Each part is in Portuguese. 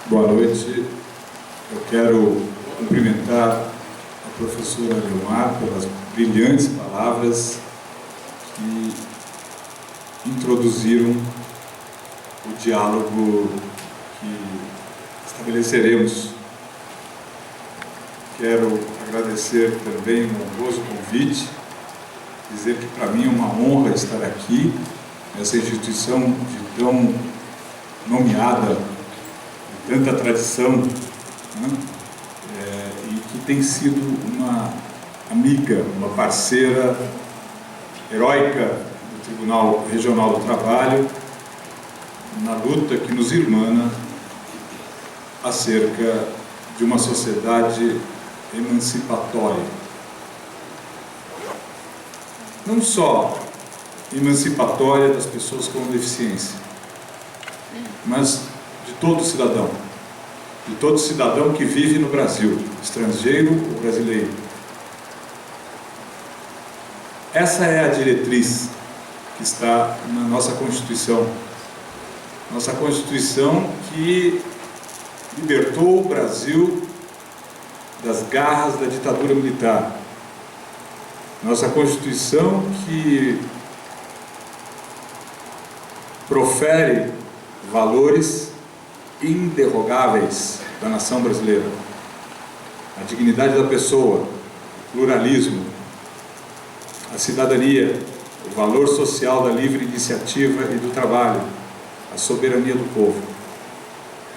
Boa noite. Eu quero cumprimentar a professora Leomar pelas brilhantes palavras que introduziram o diálogo que estabeleceremos. Quero agradecer também um honroso convite, dizer que para mim é uma honra estar aqui, nessa instituição de tão nomeada, tanta tradição, né? E que tem sido uma amiga, uma parceira heróica do Tribunal Regional do Trabalho na luta que nos irmana acerca de uma sociedade emancipatória. Não só emancipatória das pessoas com deficiência, mas de todo cidadão que vive no Brasil, estrangeiro ou brasileiro. Essa é a diretriz que está na nossa Constituição. Nossa Constituição que libertou o Brasil das garras da ditadura militar. Nossa Constituição que profere valores inderrogáveis da nação brasileira: a dignidade da pessoa, o pluralismo, a cidadania, o valor social da livre iniciativa e do trabalho, a soberania do povo.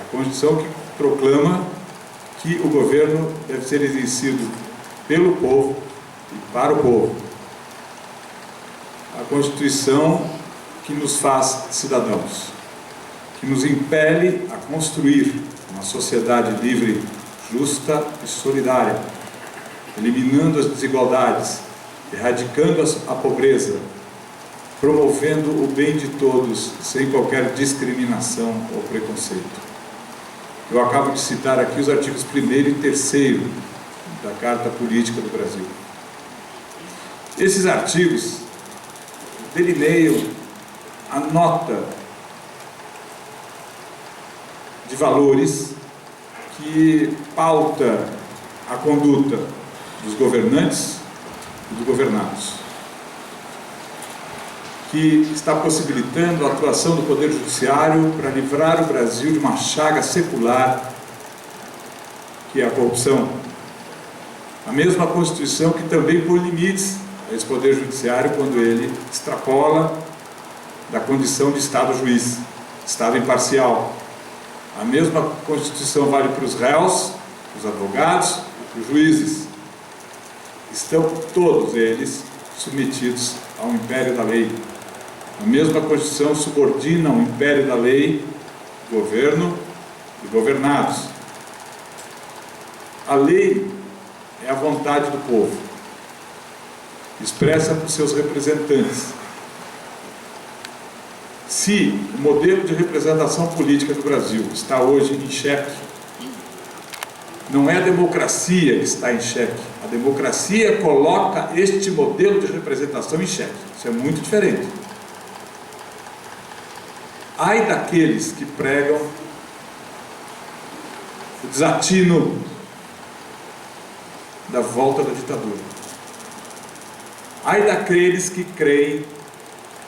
A Constituição que proclama que o governo deve ser exercido pelo povo e para o povo. A Constituição que nos faz cidadãos, que nos impele a construir uma sociedade livre, justa e solidária, eliminando as desigualdades, erradicando a pobreza, promovendo o bem de todos, sem qualquer discriminação ou preconceito. Eu acabo de citar aqui os artigos 1º e 3º da Carta Política do Brasil. Esses artigos delineiam a nota de valores que pauta a conduta dos governantes e dos governados, que está possibilitando a atuação do Poder Judiciário para livrar o Brasil de uma chaga secular, que é a corrupção. A mesma Constituição que também põe limites a esse Poder Judiciário quando ele extrapola da condição de Estado juiz, Estado imparcial. A mesma Constituição vale para os réus, para os advogados e para os juízes. Estão todos eles submetidos ao império da lei. A mesma Constituição subordina ao império da lei governo e governados. A lei é a vontade do povo, expressa por seus representantes. Se o modelo de representação política do Brasil está hoje em xeque, não é a democracia que está em xeque. A democracia coloca este modelo de representação em xeque. Isso é muito diferente. Ai daqueles que pregam o desatino da volta da ditadura. Ai daqueles que creem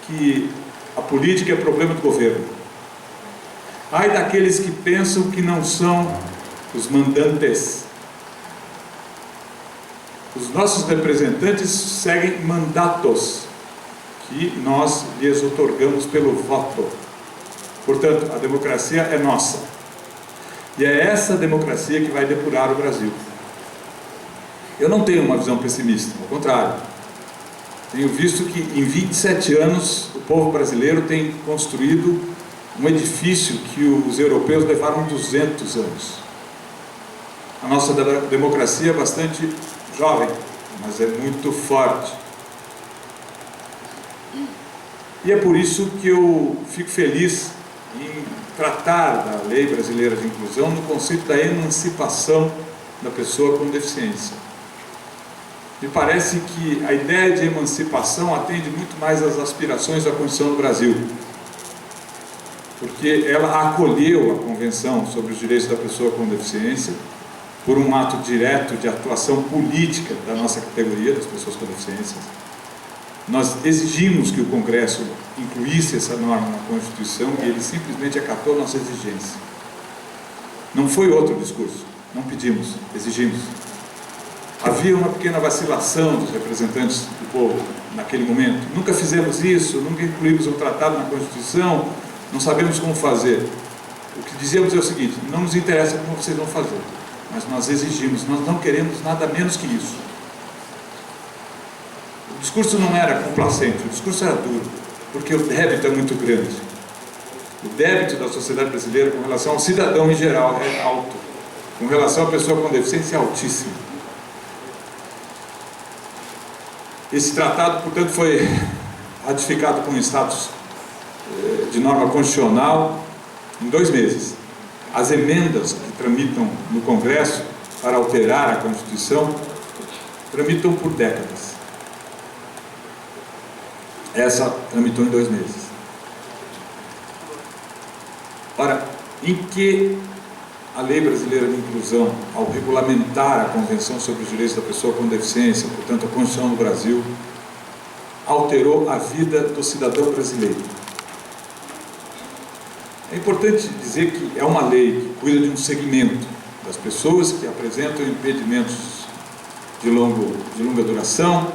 que a política é problema do governo. Ai daqueles que pensam que não são os mandantes. Os nossos representantes seguem mandatos que nós lhes otorgamos pelo voto. Portanto, a democracia é nossa. E é essa democracia que vai depurar o Brasil. Eu não tenho uma visão pessimista, ao contrário. Tenho visto que em 27 anos o povo brasileiro tem construído um edifício que os europeus levaram 200 anos. A nossa democracia é bastante jovem, mas é muito forte. E é por isso que eu fico feliz em tratar da Lei Brasileira de Inclusão no conceito da emancipação da pessoa com deficiência. Me parece que a ideia de emancipação atende muito mais às aspirações da Constituição do Brasil. porque ela acolheu a Convenção sobre os Direitos da Pessoa com Deficiência por um ato direto de atuação política da nossa categoria, das pessoas com deficiências. Nós exigimos que o Congresso incluísse essa norma na Constituição e ele simplesmente acatou nossa exigência. Não foi outro discurso, não pedimos, exigimos. Havia uma pequena vacilação dos representantes do povo naquele momento. Nunca fizemos isso, nunca incluímos o tratado na Constituição, não sabemos como fazer. O que dizemos é o seguinte: não nos interessa como vocês vão fazer, mas nós exigimos, nós não queremos nada menos que isso. O discurso não era complacente, o discurso era duro, porque o débito é muito grande. O débito da sociedade brasileira com relação ao cidadão em geral é alto, com relação à pessoa com deficiência é altíssimo. Esse tratado, portanto, foi ratificado com status de norma constitucional em 2 meses. As emendas que tramitam no Congresso para alterar a Constituição tramitam por décadas. Essa tramitou em 2 meses. Ora, em que a Lei Brasileira de Inclusão, ao regulamentar a Convenção sobre os Direitos da Pessoa com Deficiência, portanto a Constituição do Brasil, alterou a vida do cidadão brasileiro? É importante dizer que é uma lei que cuida de um segmento das pessoas que apresentam impedimentos de longa duração,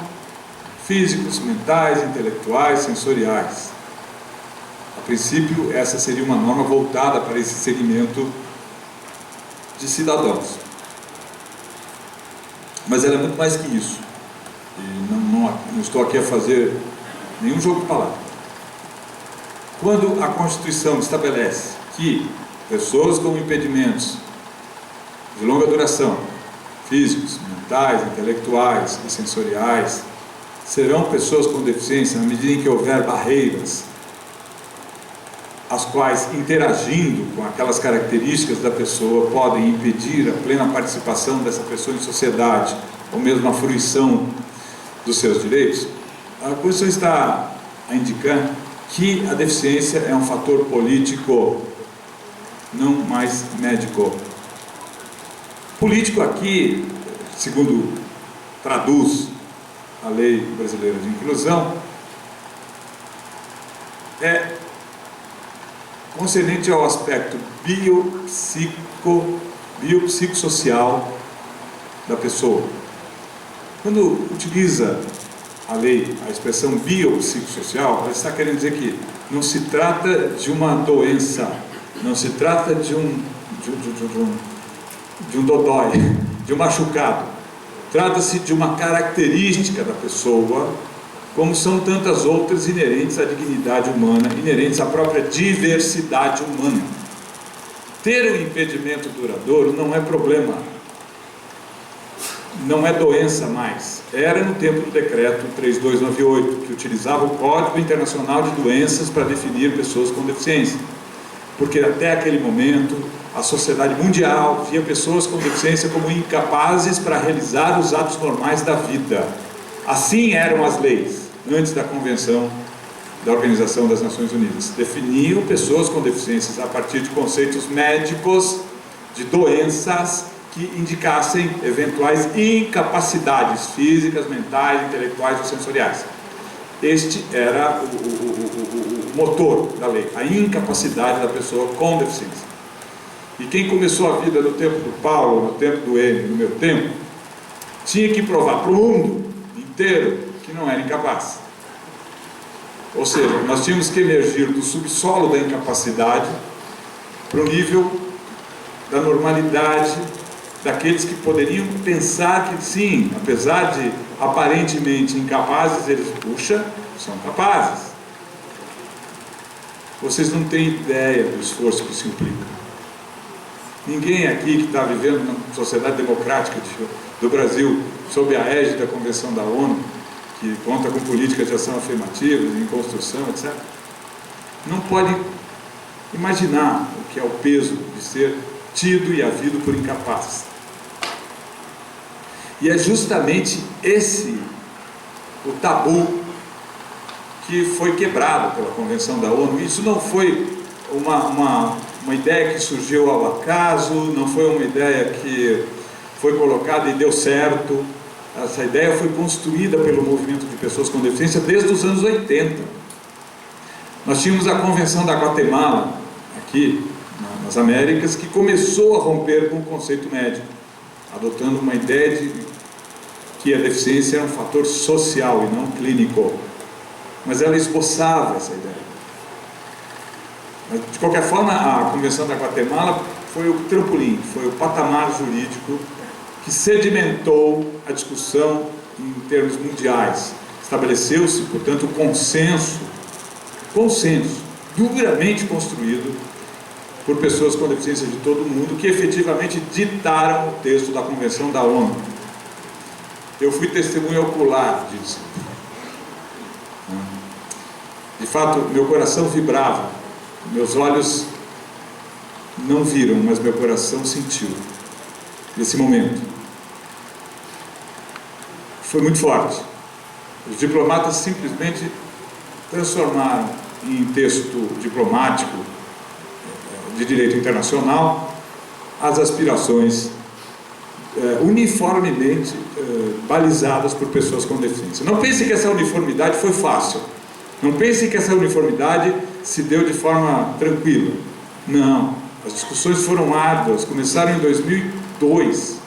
físicos, mentais, intelectuais, sensoriais. A princípio, essa seria uma norma voltada para esse segmento de cidadãos. Mas ela é muito mais que isso. E não estou aqui a fazer nenhum jogo de palavras. Quando a Constituição estabelece que pessoas com impedimentos de longa duração, físicos, mentais, intelectuais e sensoriais, serão pessoas com deficiência na medida em que houver barreiras, as quais, interagindo com aquelas características da pessoa, podem impedir a plena participação dessa pessoa em sociedade, ou mesmo a fruição dos seus direitos, a Constituição está a indicar que a deficiência é um fator político, não mais médico. Político aqui, segundo traduz a Lei Brasileira de Inclusão, é concernente ao aspecto biopsicossocial da pessoa. Quando utiliza a lei a expressão biopsicossocial, ela está querendo dizer que não se trata de uma doença, não se trata de um dodói, de um machucado. Trata-se de uma característica da pessoa, como são tantas outras inerentes à dignidade humana, inerentes à própria diversidade humana. Ter um impedimento duradouro não é problema, não é doença mais. Era no tempo do decreto 3298, que utilizava o Código Internacional de Doenças para definir pessoas com deficiência. Porque até aquele momento, a sociedade mundial via pessoas com deficiência como incapazes para realizar os atos normais da vida. Assim eram as leis, antes da Convenção da Organização das Nações Unidas. Definiam pessoas com deficiências a partir de conceitos médicos, de doenças que indicassem eventuais incapacidades físicas, mentais, intelectuais ou sensoriais. Este era o motor da lei, a incapacidade da pessoa com deficiência. E quem começou a vida no tempo do Paulo, no tempo do Enio, no meu tempo, tinha que provar para o mundo inteiro que não era incapaz. Ou seja, nós tínhamos que emergir do subsolo da incapacidade para o nível da normalidade, daqueles que poderiam pensar que sim, apesar de aparentemente incapazes, eles, puxa, são capazes. Vocês não têm ideia do esforço que isso implica. Ninguém aqui que está vivendo na sociedade democrática do Brasil, sob a égide da Convenção da ONU, que conta com políticas de ação afirmativa, em construção, etc., não pode imaginar o que é o peso de ser tido e havido por incapazes. E é justamente esse o tabu que foi quebrado pela Convenção da ONU. Isso não foi uma ideia que surgiu ao acaso, não foi uma ideia que foi colocada e deu certo. Essa ideia foi construída pelo movimento de pessoas com deficiência desde os anos 80. Nós tínhamos a Convenção da Guatemala, aqui nas Américas, que começou a romper com o conceito médico, adotando uma ideia de que a deficiência é um fator social e não clínico. Mas ela esboçava essa ideia. Mas, de qualquer forma, a Convenção da Guatemala foi o trampolim, foi o patamar jurídico que sedimentou a discussão em termos mundiais. Estabeleceu-se, portanto, o consenso duramente construído por pessoas com deficiência de todo o mundo, que efetivamente ditaram o texto da Convenção da ONU. Eu fui testemunha ocular disso. De fato, meu coração vibrava, meus olhos não viram, mas meu coração sentiu nesse momento. Foi muito forte. Os diplomatas simplesmente transformaram em texto diplomático de direito internacional as aspirações uniformemente balizadas por pessoas com deficiência. Não pense que essa uniformidade foi fácil. Não pense que essa uniformidade se deu de forma tranquila. Não. As discussões foram árduas, começaram em 2002.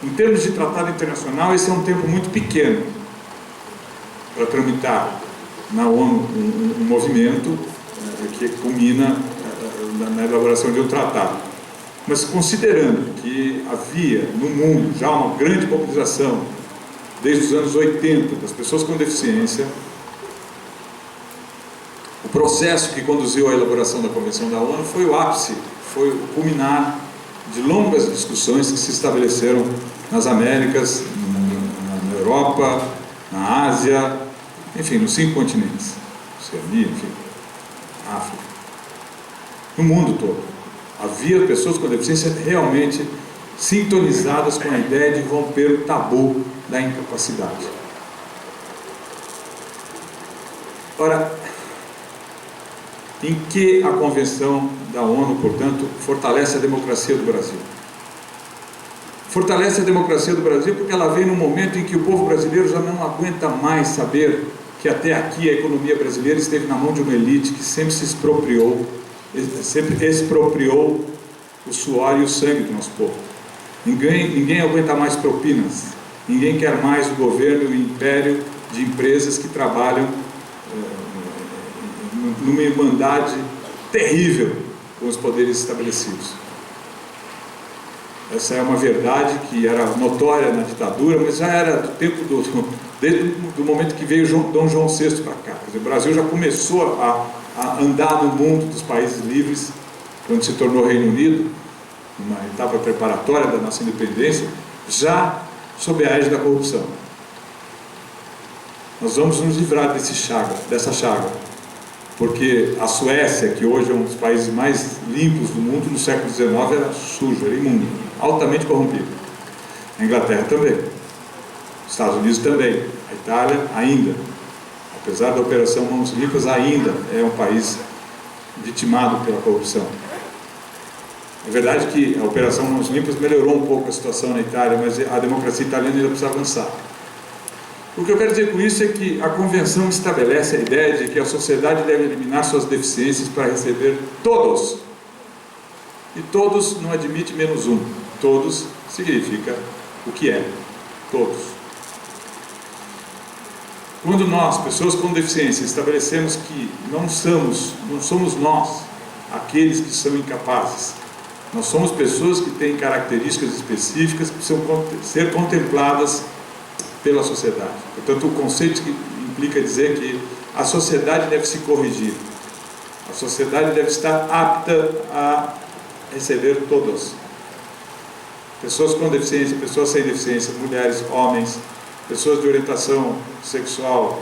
Em termos de tratado internacional, esse é um tempo muito pequeno para tramitar na ONU um movimento que culmina na elaboração de um tratado. Mas considerando que havia no mundo já uma grande mobilização desde os anos 80 das pessoas com deficiência, o processo que conduziu à elaboração da Convenção da ONU foi o ápice, foi o culminar de longas discussões que se estabeleceram nas Américas, na Europa, na Ásia, enfim, nos 5 continentes, Oceania, enfim, África, no mundo todo. Havia pessoas com deficiência realmente sintonizadas com a ideia de romper o tabu da incapacidade. Ora, em que a Convenção da ONU, portanto, fortalece a democracia do Brasil? Fortalece a democracia do Brasil porque ela vem num momento em que o povo brasileiro já não aguenta mais saber que até aqui a economia brasileira esteve na mão de uma elite que sempre expropriou o suor e o sangue do nosso povo. Ninguém aguenta mais propinas, ninguém quer mais o governo e o império de empresas que trabalham numa irmandade terrível com os poderes estabelecidos. Essa é uma verdade que era notória na ditadura, mas já era do tempo desde o momento que veio Dom João VI para cá. Quer dizer, o Brasil já começou a andar no mundo dos países livres, quando se tornou Reino Unido, uma etapa preparatória da nossa independência, já sob a égide da corrupção. Nós vamos nos livrar dessa chaga, porque a Suécia, que hoje é um dos países mais limpos do mundo, no século XIX era sujo, era imundo, altamente corrompido. A Inglaterra também, os Estados Unidos também, a Itália ainda, apesar da Operação Mãos Limpas, ainda é um país vitimado pela corrupção. É verdade que a Operação Mãos Limpas melhorou um pouco a situação na Itália, mas a democracia italiana ainda precisa avançar. O que eu quero dizer com isso é que a Convenção estabelece a ideia de que a sociedade deve eliminar suas deficiências para receber todos. E todos não admite menos um. Todos significa o que é. Todos. Quando nós, pessoas com deficiência, estabelecemos que não somos nós aqueles que são incapazes. Nós somos pessoas que têm características específicas que precisam ser contempladas pela sociedade. Portanto, o conceito que implica dizer que a sociedade deve se corrigir. A sociedade deve estar apta a receber todos. Pessoas com deficiência, pessoas sem deficiência, mulheres, homens, pessoas de orientação sexual,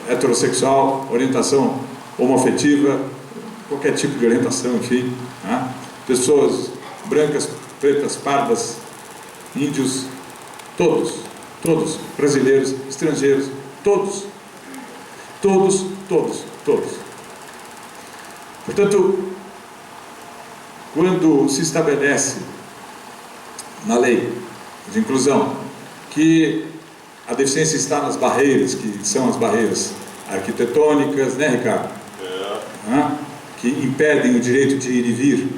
heterossexual, orientação homoafetiva, qualquer tipo de orientação, enfim, né? Pessoas brancas, pretas, pardas, índios, todos, brasileiros, estrangeiros, todos. Portanto, quando se estabelece na lei de inclusão que a deficiência está nas barreiras, que são as barreiras arquitetônicas, né, Ricardo? Que impedem o direito de ir e vir.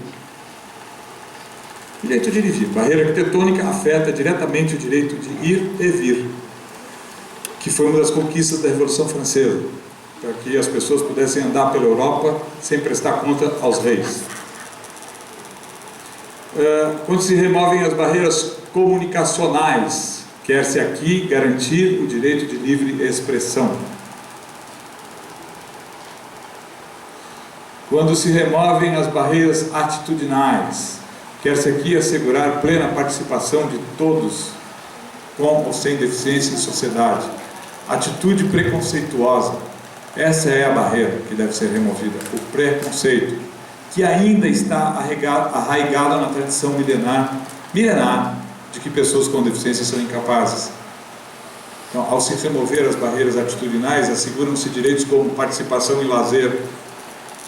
Direito de ir e vir. Barreira arquitetônica afeta diretamente o direito de ir e vir, que foi uma das conquistas da Revolução Francesa, para que as pessoas pudessem andar pela Europa sem prestar conta aos reis. Quando se removem as barreiras comunicacionais, quer-se aqui garantir o direito de livre expressão. Quando se removem as barreiras atitudinais, quer-se aqui assegurar plena participação de todos, com ou sem deficiência, em sociedade. Atitude preconceituosa, essa é a barreira que deve ser removida, o preconceito, que ainda está arraigado na tradição milenar de que pessoas com deficiência são incapazes. Então, ao se remover as barreiras atitudinais, asseguram-se direitos como participação em lazer,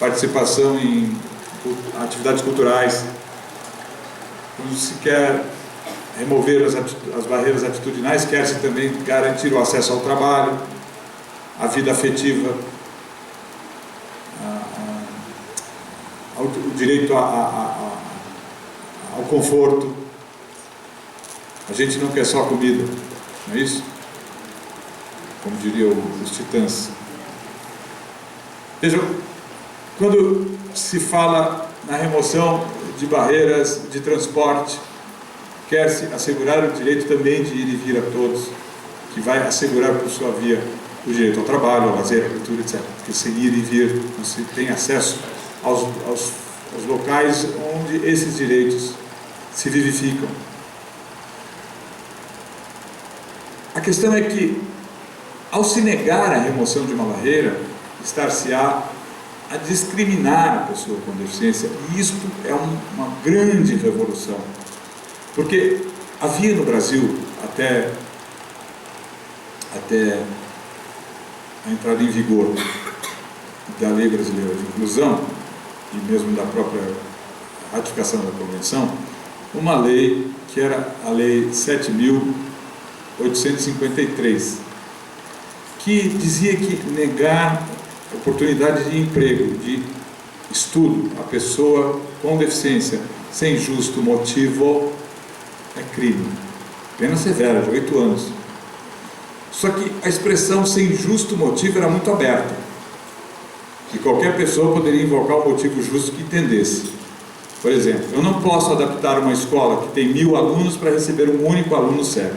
participação em atividades culturais. Quando se quer remover as barreiras atitudinais, quer-se também garantir o acesso ao trabalho, à vida afetiva, o direito ao conforto. A gente não quer só comida, não é isso? Como diriam os titãs. Vejam, quando se fala na remoção de barreiras de transporte, quer-se assegurar o direito também de ir e vir a todos, que vai assegurar por sua via o direito ao trabalho, ao lazer, à cultura, etc. Porque sem ir e vir, você tem acesso aos locais onde esses direitos se vivificam. A questão é que, ao se negar a remoção de uma barreira, estar-se-á a discriminar a pessoa com deficiência, e isto é uma grande revolução, porque havia no Brasil, até a entrada em vigor da Lei Brasileira de Inclusão, e mesmo da própria ratificação da Convenção, uma lei que era a Lei 7.853, que dizia que negar oportunidade de emprego, de estudo a pessoa com deficiência sem justo motivo é crime, pena severa de 8 anos. Só que a expressão sem justo motivo era muito aberta, que qualquer pessoa poderia invocar o motivo justo que entendesse. Por exemplo, eu não posso adaptar uma escola que tem 1000 alunos para receber um único aluno cego,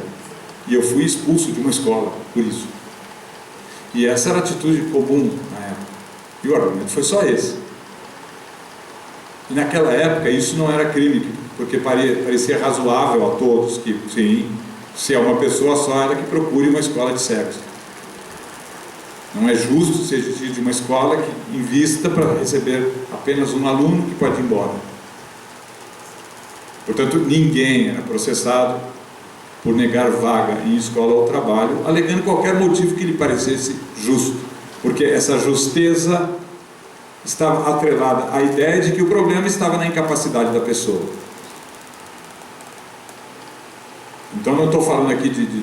e eu fui expulso de uma escola por isso. E essa era a atitude comum na época, e o argumento foi só esse. E naquela época isso não era crime, porque parecia razoável a todos que, sim, se é uma pessoa só, ela que procure uma escola de cegos. Não é justo ser de uma escola que invista para receber apenas um aluno que pode ir embora. Portanto, ninguém era processado por negar vaga em escola ou trabalho, alegando qualquer motivo que lhe parecesse justo, porque essa justeza estava atrelada à ideia de que o problema estava na incapacidade da pessoa. Então não estou falando aqui de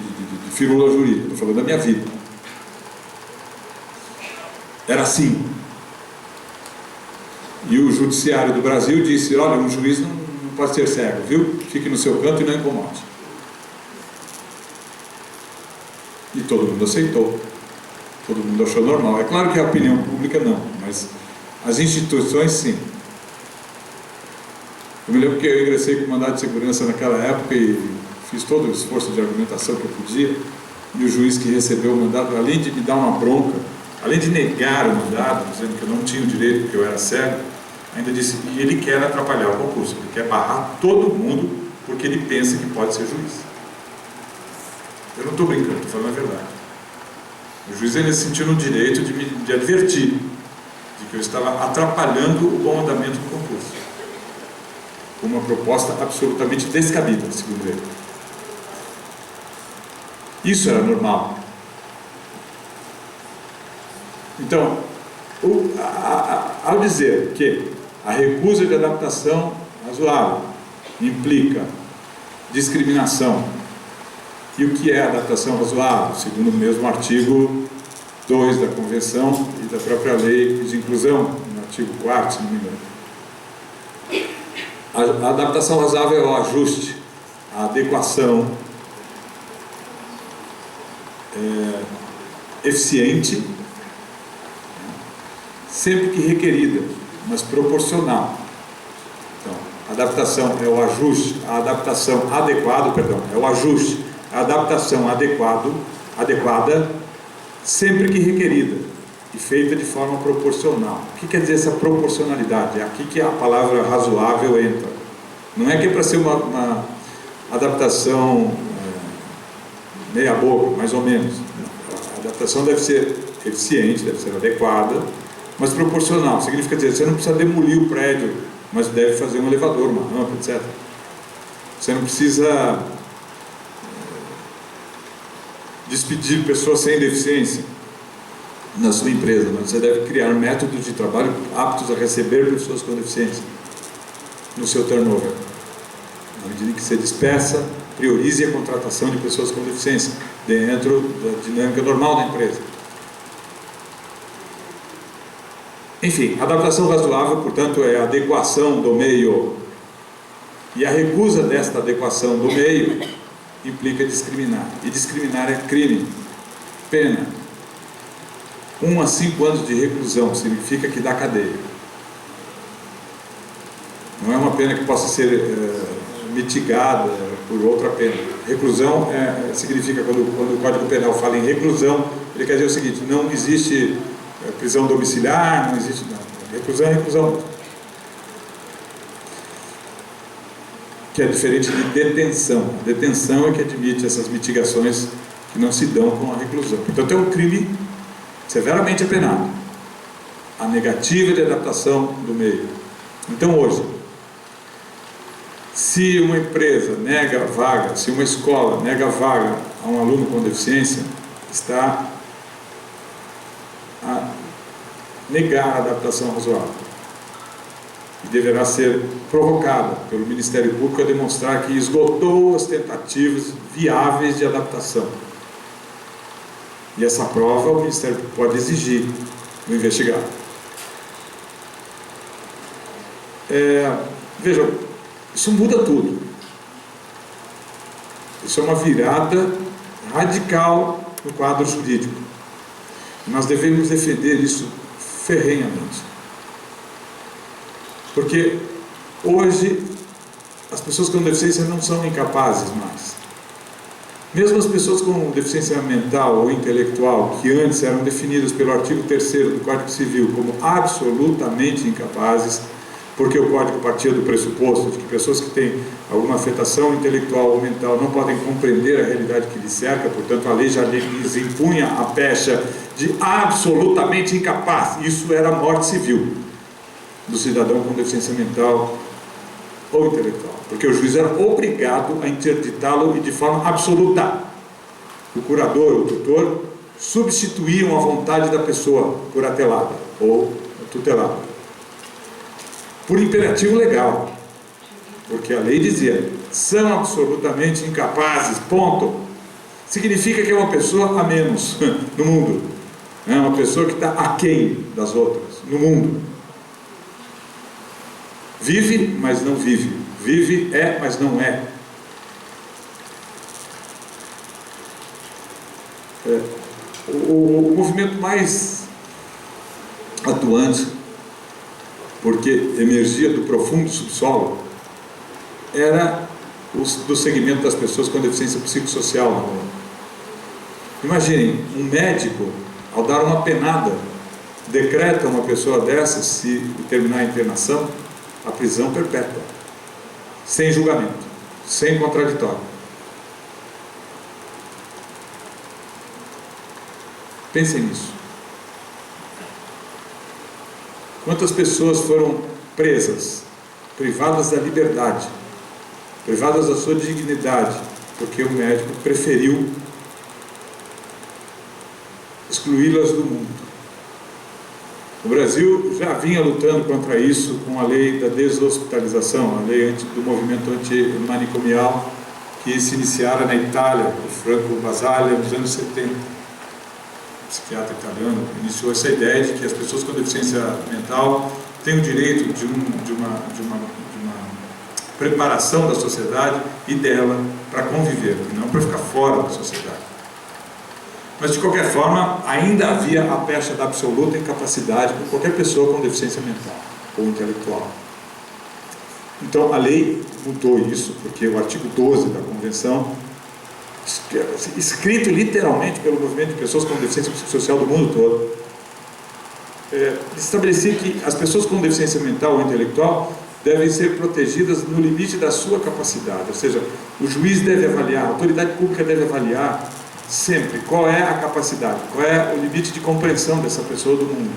firula jurídica, estou falando da minha vida. Era assim. E o judiciário do Brasil disse: olha, um juiz não pode ser cego, viu? Fique no seu canto e não incomode. E todo mundo aceitou. Todo mundo achou normal. É claro que a opinião pública não, mas as instituições sim. Eu me lembro que eu ingressei com mandado de segurança naquela época e fiz todo o esforço de argumentação que eu podia, e o juiz que recebeu o mandado, além de me dar uma bronca, além de negar o mandado, dizendo que eu não tinha o direito porque eu era cego, ainda disse: e ele quer atrapalhar o concurso, ele quer barrar todo mundo porque ele pensa que pode ser juiz. Eu não estou brincando, estou falando a verdade. O juiz ainda se sentiu no direito de advertir de que eu estava atrapalhando o bom andamento do concurso, com uma proposta absolutamente descabida, segundo ele. Isso era normal. ao dizer que a recusa de adaptação razoável implica discriminação, e o que é adaptação razoável, segundo o mesmo artigo 2 da Convenção e da própria Lei de Inclusão, no artigo 4º, se não me engano. A adaptação razoável é o ajuste, a adequação eficiente, sempre que requerida, mas proporcional. Então, adaptação é o ajuste, a adaptação adequado, perdão, é o ajuste, a adaptação adequada, sempre que requerida e feita de forma proporcional. O que quer dizer essa proporcionalidade? É aqui que a palavra razoável entra. Não é que é para ser uma adaptação meia boca, mais ou menos. A adaptação deve ser eficiente, deve ser adequada, mas proporcional. Significa dizer, você não precisa demolir o prédio, mas deve fazer um elevador, uma rampa, etc. Você não precisa despedir pessoas sem deficiência na sua empresa, mas você deve criar métodos de trabalho aptos a receber pessoas com deficiência no seu turnover. Na medida em que você dispersa, priorize a contratação de pessoas com deficiência dentro da dinâmica normal da empresa. Enfim, adaptação razoável, portanto, é a adequação do meio, e a recusa desta adequação do meio implica discriminar, e discriminar é crime, pena 1 a 5 anos de reclusão, significa que dá cadeia. Não é uma pena que possa ser mitigada por outra pena. Reclusão significa, quando o Código Penal fala em reclusão, ele quer dizer o seguinte: não existe prisão domiciliar, não existe nada. Reclusão é reclusão. Que é diferente de detenção. A detenção é que admite essas mitigações que não se dão com a reclusão. Portanto, é um crime severamente penado. A negativa de adaptação do meio. Então, hoje, se uma empresa nega vaga, se uma escola nega vaga a um aluno com deficiência, está a negar a adaptação razoável. E deverá ser provocada pelo Ministério Público a demonstrar que esgotou as tentativas viáveis de adaptação. E essa prova o Ministério Público pode exigir do investigado. Vejam, isso muda tudo. Isso é uma virada radical no quadro jurídico. Nós devemos defender isso ferrenhamente. Porque hoje as pessoas com deficiência não são incapazes mais. Mesmo as pessoas com deficiência mental ou intelectual, que antes eram definidas pelo artigo 3º do Código Civil como absolutamente incapazes, porque o Código partia do pressuposto de que pessoas que têm alguma afetação intelectual ou mental não podem compreender a realidade que lhes cerca, portanto a lei já lhes impunha a pecha de absolutamente incapaz. Isso era a morte civil do cidadão com deficiência mental ou intelectual, porque o juiz era obrigado a interditá-lo e de forma absoluta. O curador, o tutor, substituíam a vontade da pessoa por atelada ou tutelada, por imperativo legal, porque a lei dizia, são absolutamente incapazes, ponto. Significa que é uma pessoa a menos no mundo, é uma pessoa que está aquém das outras no mundo. Vive, mas não vive. Vive, mas não é. O movimento mais atuante, porque emergia do profundo subsolo, era do segmento das pessoas com deficiência psicossocial. Imaginem, um médico, ao dar uma penada, decreta uma pessoa dessa, se terminar a internação, a prisão perpétua, sem julgamento, sem contraditório. Pensem nisso. Quantas pessoas foram presas, privadas da liberdade, privadas da sua dignidade, porque o médico preferiu excluí-las do mundo. O Brasil já vinha lutando contra isso com a lei da deshospitalização, a lei do movimento antimanicomial, que se iniciara na Itália, por Franco Basaglia, nos anos 70. O psiquiatra italiano iniciou essa ideia de que as pessoas com deficiência mental têm o direito de uma preparação da sociedade e dela para conviver, e não para ficar fora da sociedade. Mas, de qualquer forma, ainda havia a pecha da absoluta incapacidade por qualquer pessoa com deficiência mental ou intelectual. Então, a lei mudou isso, porque o artigo 12 da Convenção, escrito literalmente pelo movimento de pessoas com deficiência psicossocial do mundo todo, estabelecia que as pessoas com deficiência mental ou intelectual devem ser protegidas no limite da sua capacidade, ou seja, o juiz deve avaliar, a autoridade pública deve avaliar sempre qual é a capacidade, qual é o limite de compreensão dessa pessoa do mundo.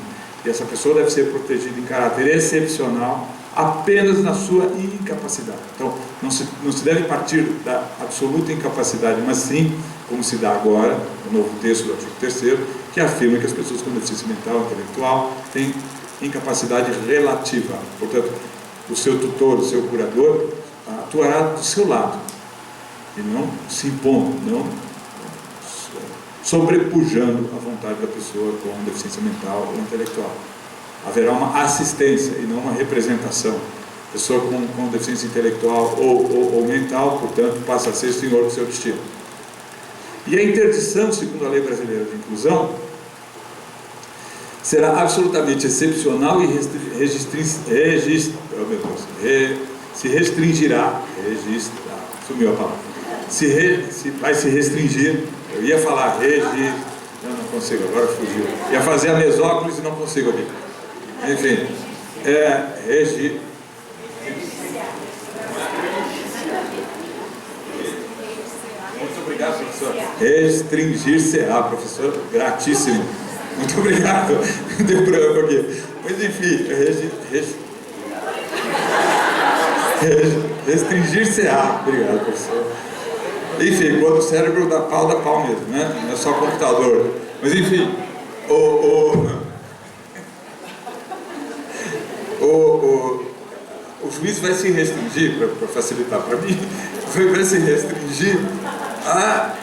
E essa pessoa deve ser protegida em caráter excepcional apenas na sua incapacidade. Então, não se deve partir da absoluta incapacidade, mas sim, como se dá agora, no novo texto do artigo 3º, que afirma que as pessoas com deficiência mental e intelectual têm incapacidade relativa. Portanto, o seu tutor, o seu curador, atuará do seu lado, e não se impondo, não sobrepujando a vontade da pessoa com deficiência mental ou intelectual. Haverá uma assistência e não uma representação. A pessoa com deficiência intelectual ou mental, portanto, passa a ser senhor do seu destino. E a interdição, segundo a Lei Brasileira de Inclusão, será absolutamente excepcional e se restringirá, sumiu a palavra, vai se restringir. Eu ia falar não consigo, agora fugiu. Ia fazer a mesóclise e não consigo aqui. Enfim, Muito obrigado, professor. Restringir-se-á, professor, gratíssimo. Muito obrigado. Deu branco aqui. Mas enfim, restringir-se-á. Obrigado, professor. Enfim, quando o cérebro dá pau mesmo, né? Não é só computador. Mas enfim, o juiz vai se restringir, para facilitar para mim, vai se restringir a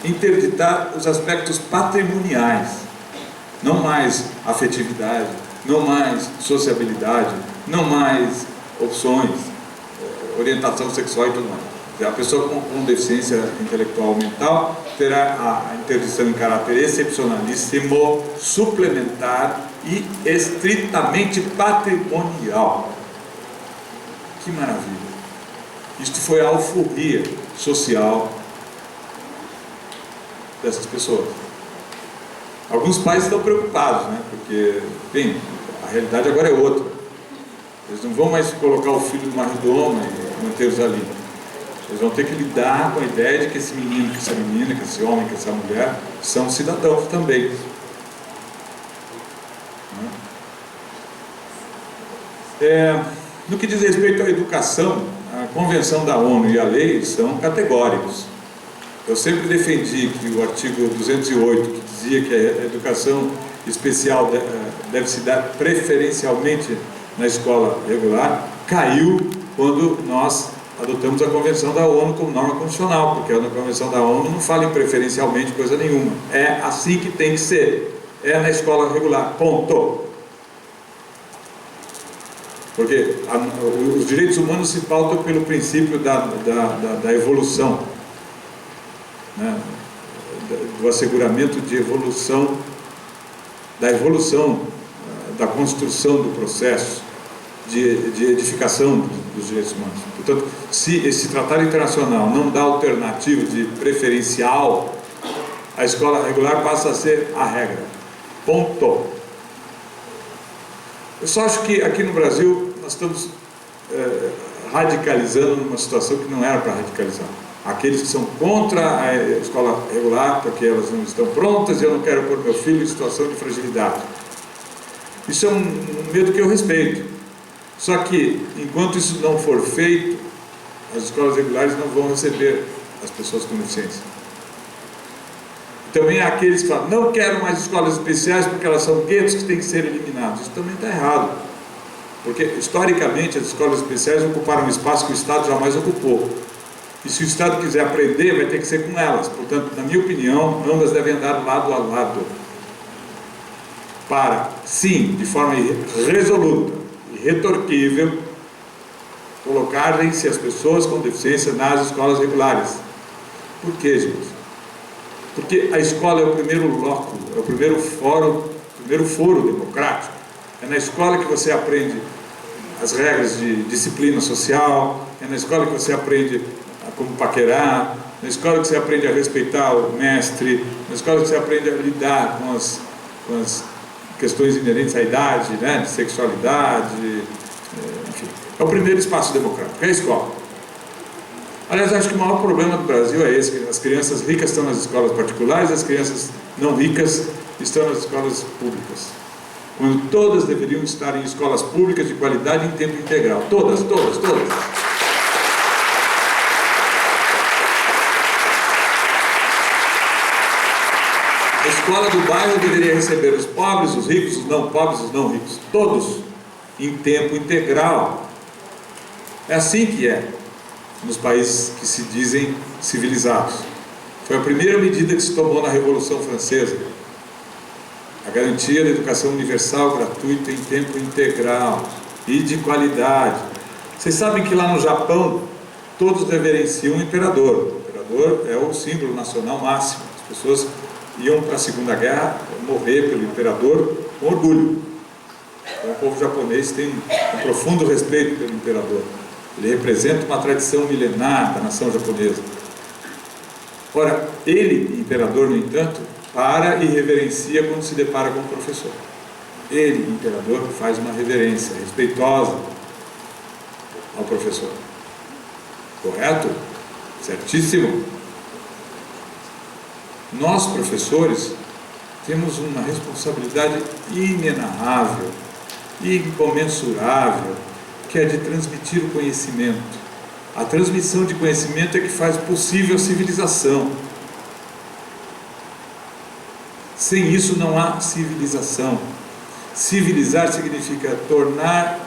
interditar os aspectos patrimoniais, não mais afetividade, não mais sociabilidade, não mais opções, orientação sexual e tudo mais. A pessoa com deficiência intelectual ou mental terá a interdição em caráter excepcionalíssimo, suplementar e estritamente patrimonial. Que maravilha! Isto foi a alforria social dessas pessoas. Alguns pais estão preocupados, né? Porque, bem, a realidade agora é outra. Eles não vão mais colocar o filho numa redoma e mantê-los ali. Eles vão ter que lidar com a ideia de que esse menino, que essa menina, que esse homem, que essa mulher são cidadãos também. No que diz respeito à educação, a Convenção da ONU e a lei são categóricos. Eu sempre defendi que o artigo 208, que dizia que a educação especial deve se dar preferencialmente na escola regular, caiu quando nós adotamos a Convenção da ONU como norma constitucional, porque a Convenção da ONU não fala em preferencialmente coisa nenhuma. É assim que tem que ser. É na escola regular. Ponto. Porque os direitos humanos se pautam pelo princípio da evolução, né? Do asseguramento de evolução, da construção do processo de edificação dos direitos humanos. Portanto, se esse tratado internacional não dá alternativa de preferencial, a escola regular passa a ser a regra. Ponto. Eu só acho que aqui no Brasil nós estamos radicalizando numa situação que não era para radicalizar. Aqueles que são contra a escola regular, porque elas não estão prontas e eu não quero pôr meu filho em situação de fragilidade. Isso é um medo que eu respeito. Só que, enquanto isso não for feito, as escolas regulares não vão receber as pessoas com deficiência. Também há aqueles que falam, não quero mais escolas especiais porque elas são guetos que têm que ser eliminados. Isso também está errado. Porque, historicamente, as escolas especiais ocuparam um espaço que o Estado jamais ocupou. E se o Estado quiser aprender, vai ter que ser com elas. Portanto, na minha opinião, ambas devem andar lado a lado. Para, sim, de forma resoluta e retorquível, colocarem-se as pessoas com deficiência nas escolas regulares. Por quê, gente? Porque a escola é o primeiro lóculo, é o primeiro foro democrático. É na escola que você aprende as regras de disciplina social, é na escola que você aprende como paquerar, na escola que você aprende a respeitar o mestre, na escola que você aprende a lidar com as questões inerentes à idade, né, de sexualidade, enfim. É o primeiro espaço democrático, é a escola. Aliás, acho que o maior problema do Brasil é esse, que as crianças ricas estão nas escolas particulares, as crianças não ricas estão nas escolas públicas. Quando todas deveriam estar em escolas públicas de qualidade em tempo integral. Todas. A escola do bairro deveria receber os pobres, os ricos, os não pobres, os não ricos. Todos em tempo integral. É assim que é nos países que se dizem civilizados. Foi a primeira medida que se tomou na Revolução Francesa. A garantia da educação universal, gratuita, em tempo integral e de qualidade. Vocês sabem que lá no Japão, todos reverenciam o imperador. O imperador é o símbolo nacional máximo. As pessoas iam para a Segunda Guerra morrer pelo imperador com orgulho. Então, o povo japonês tem um profundo respeito pelo imperador. Ele representa uma tradição milenar da nação japonesa. Ora, ele, imperador, no entanto, para e reverencia quando se depara com o professor. Ele, imperador, faz uma reverência respeitosa ao professor. Correto? Certíssimo? Nós, professores, temos uma responsabilidade inenarrável, incomensurável, que é de transmitir o conhecimento. A transmissão de conhecimento é que faz possível a civilização. Sem isso não há civilização. Civilizar significa tornar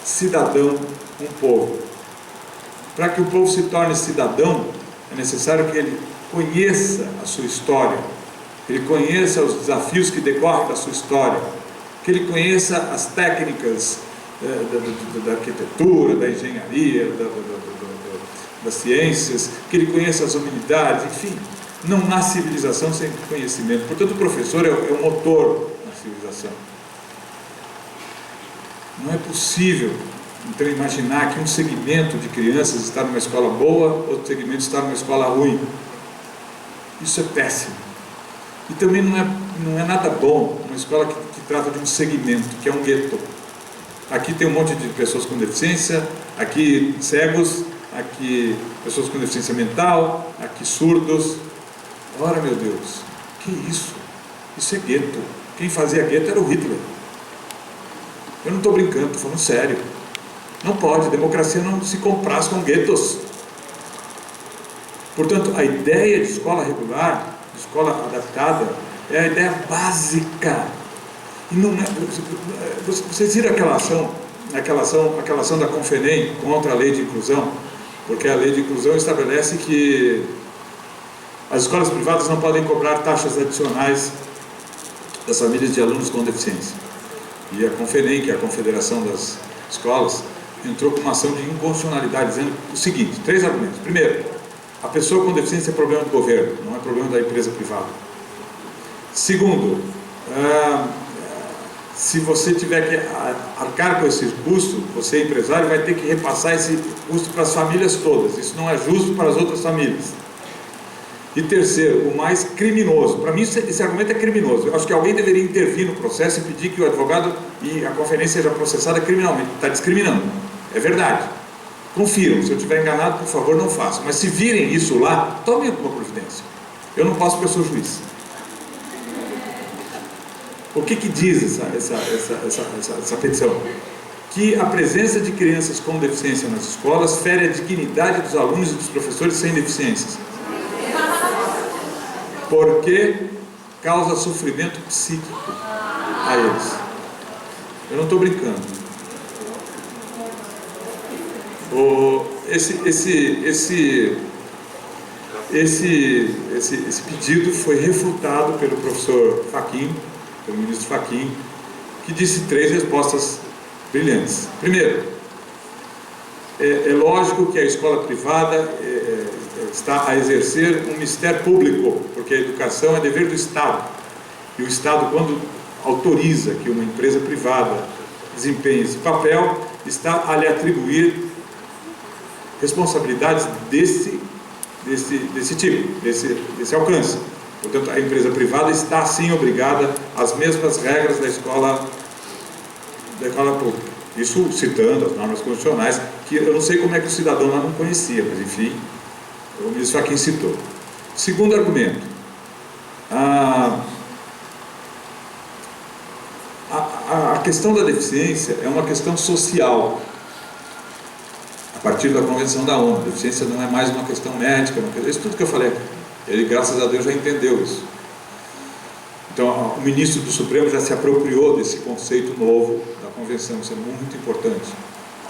cidadão um povo. Para que o povo se torne cidadão, é necessário que ele conheça a sua história, que ele conheça os desafios que decorrem da sua história, que ele conheça as técnicas da arquitetura, da engenharia, das ciências, que ele conheça as humanidades, enfim. Não há civilização sem conhecimento. Portanto, o professor é o motor da civilização. Não é possível, então, imaginar que um segmento de crianças está numa escola boa, outro segmento está numa escola ruim. Isso é péssimo. E também não é nada bom uma escola que trata de um segmento, que é um gueto. Aqui tem um monte de pessoas com deficiência, aqui cegos, aqui pessoas com deficiência mental, aqui surdos. Ora, meu Deus, que isso? Isso é gueto. Quem fazia gueto era o Hitler. Eu não estou brincando, estou falando sério. Não pode, democracia não se compraz com guetos. Portanto, a ideia de escola regular, de escola adaptada, é a ideia básica. E não é, vocês viram aquela ação da Confenem contra a lei de inclusão? Porque a lei de inclusão estabelece que as escolas privadas não podem cobrar taxas adicionais das famílias de alunos com deficiência. E a Confenem, que é a Confederação das Escolas, entrou com uma ação de inconstitucionalidade, dizendo o seguinte, 3 argumentos. Primeiro, a pessoa com deficiência é problema do governo, não é problema da empresa privada. Segundo, se você tiver que arcar com esse custo, você empresário vai ter que repassar esse custo para as famílias todas. Isso não é justo para as outras famílias. E terceiro, o mais criminoso. Para mim esse argumento é criminoso. Eu acho que alguém deveria intervir no processo e pedir que o advogado e a conferência seja processada criminalmente. Está discriminando. É verdade. Confiram. Se eu estiver enganado, por favor, não façam. Mas se virem isso lá, tomem alguma providência. Eu não posso porque eu sou juiz. O que diz essa petição? Que a presença de crianças com deficiência nas escolas fere a dignidade dos alunos e dos professores sem deficiências. porque causa sofrimento psíquico a eles. Eu não estou brincando. Esse pedido foi refutado pelo professor Fachin, pelo ministro Fachin, que disse 3 respostas brilhantes. Primeiro, é lógico que a escola privada está a exercer um ministério público, porque a educação é dever do Estado. E o Estado, quando autoriza que uma empresa privada desempenhe esse papel, está a lhe atribuir responsabilidades desse tipo, desse alcance. Portanto, a empresa privada está sim obrigada às mesmas regras da escola pública. Isso citando as normas constitucionais, que eu não sei como é que o cidadão lá não conhecia, mas enfim, o ministro Fachin citou. Segundo argumento, a questão da deficiência é uma questão social. A partir da Convenção da ONU, a deficiência não é mais uma questão médica, isso tudo que eu falei, ele, graças a Deus, já entendeu isso. Então, o ministro do Supremo já se apropriou desse conceito novo da Convenção, isso é muito importante,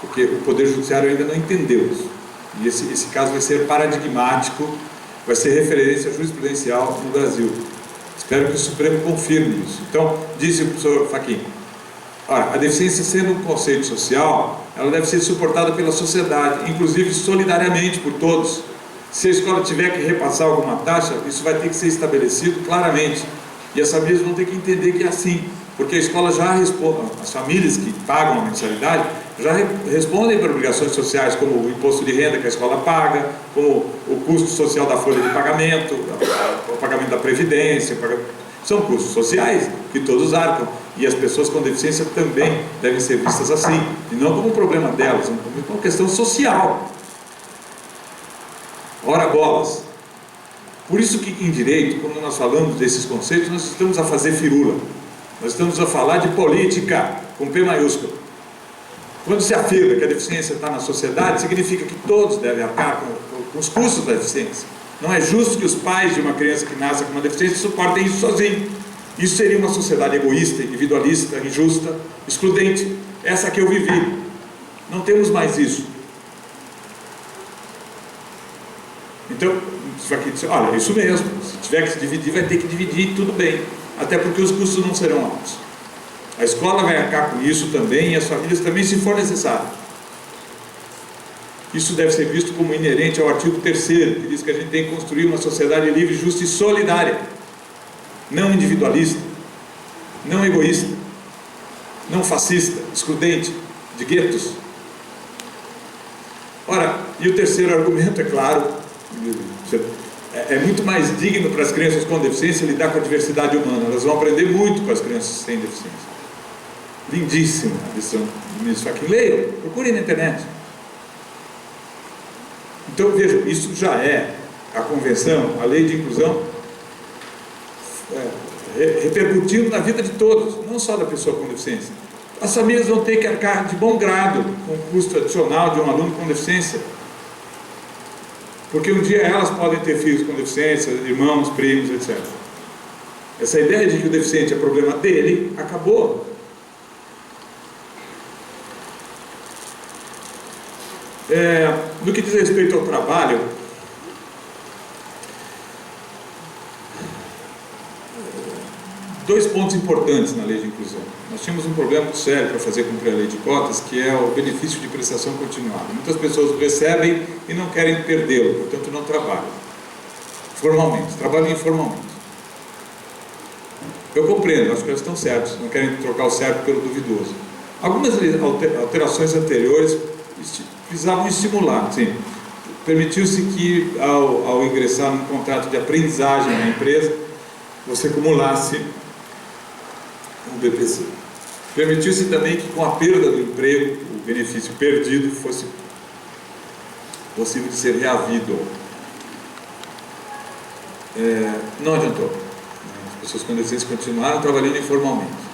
porque o Poder Judiciário ainda não entendeu isso. E esse caso vai ser paradigmático, vai ser referência jurisprudencial no Brasil. Espero que o Supremo confirme isso. Então, disse o professor Fachin, a deficiência sendo um conceito social, ela deve ser suportada pela sociedade, inclusive solidariamente por todos. Se a escola tiver que repassar alguma taxa, isso vai ter que ser estabelecido claramente. E as famílias vão ter que entender que é assim, porque a escola já responde, as famílias que pagam a mensalidade já respondem para obrigações sociais, como o imposto de renda que a escola paga, como o custo social da folha de pagamento, o pagamento da previdência, são custos sociais que todos arcam, e as pessoas com deficiência também devem ser vistas assim, e não como um problema delas, como uma questão social. Ora bolas. Por isso que em direito, quando nós falamos desses conceitos, nós estamos a fazer firula, nós estamos a falar de política, com P maiúsculo. Quando se afirma que a deficiência está na sociedade, significa que todos devem arcar com os custos da deficiência. Não é justo que os pais de uma criança que nasce com uma deficiência suportem isso sozinhos. Isso seria uma sociedade egoísta, individualista, injusta, excludente. Essa que eu vivi. Não temos mais isso. Então, você vai dizer, olha, é isso mesmo, se tiver que se dividir, vai ter que dividir, tudo bem, até porque os custos não serão altos. A escola vai arcar com isso também, e as famílias também, se for necessário. Isso deve ser visto como inerente ao artigo 3º, que diz que a gente tem que construir uma sociedade livre, justa e solidária, não individualista, não egoísta, não fascista, excludente, de guetos. Ora, e o terceiro argumento, é claro, é muito mais digno para as crianças com deficiência lidar com a diversidade humana. Elas vão aprender muito com as crianças sem deficiência. Lindíssima a lição do ministro Fachin. Leiam, procurem na internet. Então vejam, isso já é a convenção, a lei de inclusão, repercutindo na vida de todos, não só da pessoa com deficiência. As famílias vão ter que arcar de bom grado com o custo adicional de um aluno com deficiência. Porque um dia elas podem ter filhos com deficiência, irmãos, primos, etc. Essa ideia de que o deficiente é problema dele, acabou. No que diz respeito ao trabalho, dois pontos importantes na lei de inclusão. Nós tínhamos um problema muito sério para fazer cumprir a lei de cotas, que é o benefício de prestação continuada. Muitas pessoas o recebem e não querem perdê-lo, portanto não trabalham formalmente, trabalham informalmente. Eu compreendo, acho que eles estão certos, não querem trocar o certo pelo duvidoso. Algumas alterações anteriores precisavam estimular, sim. Permitiu-se que ao ingressar num contrato de aprendizagem na empresa, você acumulasse um BPC. Permitiu-se também que com a perda do emprego, o benefício perdido fosse possível de ser reavido. Não adiantou. As pessoas com deficiência continuaram trabalhando informalmente.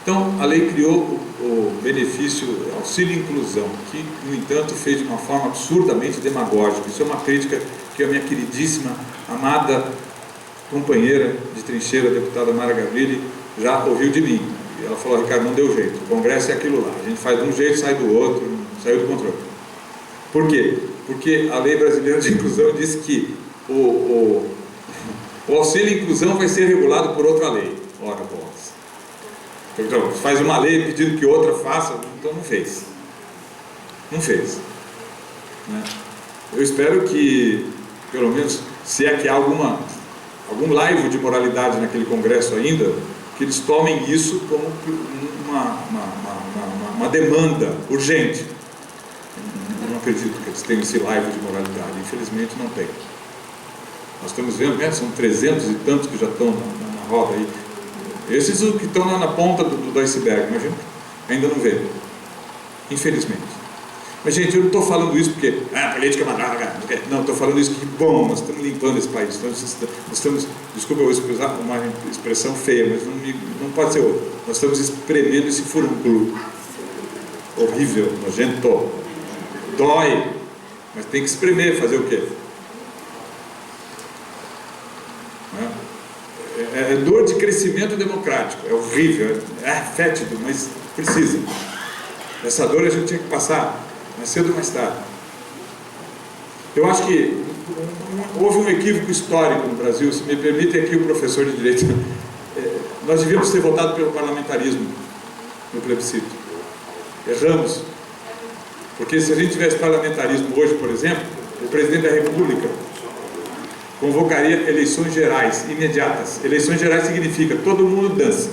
Então, a lei criou o benefício auxílio inclusão, que, no entanto, fez de uma forma absurdamente demagógica. Isso é uma crítica que a minha queridíssima, amada companheira de trincheira, a deputada Mara Gavrilli, já ouviu de mim. E ela falou: Ricardo, não deu jeito, o Congresso é aquilo lá, a gente faz de um jeito, sai do outro, saiu do controle. Por quê? Porque a Lei Brasileira de Inclusão diz que o auxílio inclusão vai ser regulado por outra lei. Ora, bolas. Então, faz uma lei pedindo que outra faça, então não fez. Não fez. Né? Eu espero que, pelo menos, se é que há algum laivo de moralidade naquele Congresso ainda, que eles tomem isso como uma demanda urgente. Eu não acredito que eles tenham esse laivo de moralidade, infelizmente não tem. Nós estamos vendo, né, são 300 e tantos que já estão na roda aí. Esses que estão lá na ponta do iceberg, imagina, ainda não vê, infelizmente. Mas, gente, eu não estou falando isso porque política é madraga, não, estou falando isso que, bom, nós estamos limpando esse país, nós estamos, desculpa eu usar uma expressão feia, mas não pode ser outra, nós estamos espremendo esse furúnculo horrível, nojento, dói, mas tem que espremer, fazer o quê? É dor de crescimento democrático, é horrível, é fétido, mas precisa. Essa dor a gente tinha que passar, mais cedo ou mais tarde. Eu acho que houve um equívoco histórico no Brasil, se me permite aqui o professor de Direito. Nós devíamos ter votado pelo parlamentarismo no plebiscito. Erramos. Porque se a gente tivesse parlamentarismo hoje, por exemplo, o presidente da República convocaria eleições gerais, imediatas. Eleições gerais significa todo mundo dança.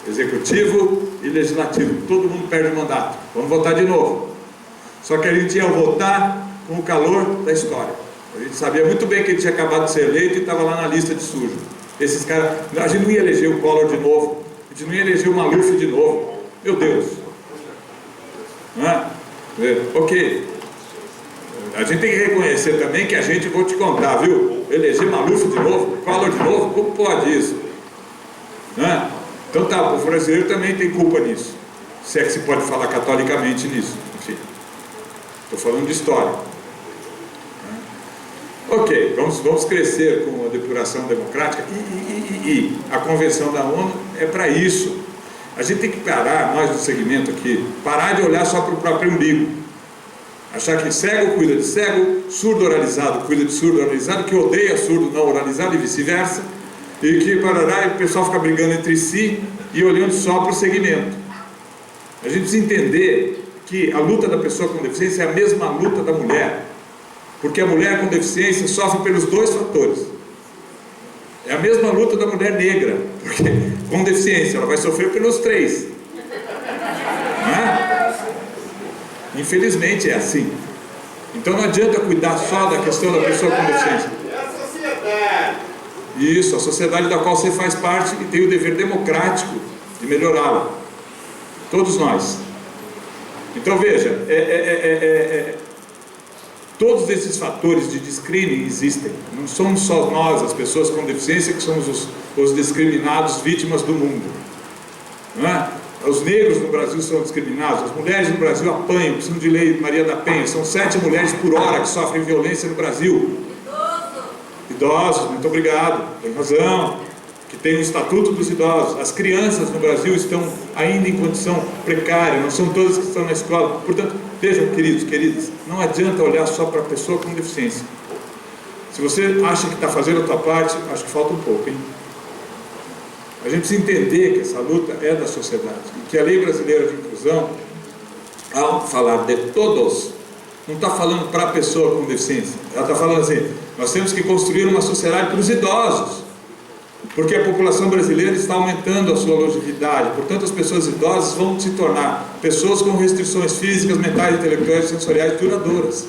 Executivo e legislativo, todo mundo perde o mandato. Vamos votar de novo. Só que a gente ia votar com o calor da história. A gente sabia muito bem que ele tinha acabado de ser eleito e estava lá na lista de sujo. Esses caras, a gente não ia eleger o Collor de novo, a gente não ia eleger o Maluf de novo. Meu Deus. Não é? Ok. A gente tem que reconhecer também que a gente, vou te contar, viu? Eleger Maluf de novo, Collor de novo, como pode isso? Não é? Então tá, o povo brasileiro também tem culpa nisso. Se é que se pode falar catolicamente nisso. Enfim, estou falando de história. Ok, vamos crescer com a depuração democrática e a Convenção da ONU é para isso. A gente tem que parar, nós do segmento aqui, parar de olhar só para o próprio umbigo. Achar que cego cuida de cego, surdo oralizado cuida de surdo oralizado, que odeia surdo não oralizado e vice-versa, e que parará, e o pessoal fica brigando entre si e olhando só para o segmento. A gente precisa entender que a luta da pessoa com deficiência é a mesma luta da mulher, porque a mulher com deficiência sofre pelos dois fatores. É a mesma luta da mulher negra, porque com deficiência ela vai sofrer pelos três. Não é? Infelizmente é assim. Então não adianta cuidar só da questão da pessoa com deficiência. É a sociedade. Isso, a sociedade da qual você faz parte e tem o dever democrático de melhorá-la. Todos nós. Então veja, todos esses fatores de discriminação existem. Não somos só nós, as pessoas com deficiência, que somos os discriminados, vítimas do mundo. Não é? Os negros no Brasil são discriminados, as mulheres no Brasil apanham, precisam de lei Maria da Penha. São 7 mulheres por hora que sofrem violência no Brasil. Idosos, muito obrigado, tem razão, que tem o Estatuto dos Idosos. As crianças no Brasil estão ainda em condição precária, não são todas que estão na escola. Portanto, vejam, queridas, não adianta olhar só para a pessoa com deficiência. Se você acha que está fazendo a tua parte, acho que falta um pouco, hein? A gente precisa entender que essa luta é da sociedade, e que a Lei Brasileira de Inclusão, ao falar de todos, não está falando para a pessoa com deficiência. Ela está falando assim: nós temos que construir uma sociedade para os idosos, porque a população brasileira está aumentando a sua longevidade. Portanto, as pessoas idosas vão se tornar pessoas com restrições físicas, mentais, intelectuais e sensoriais duradouras.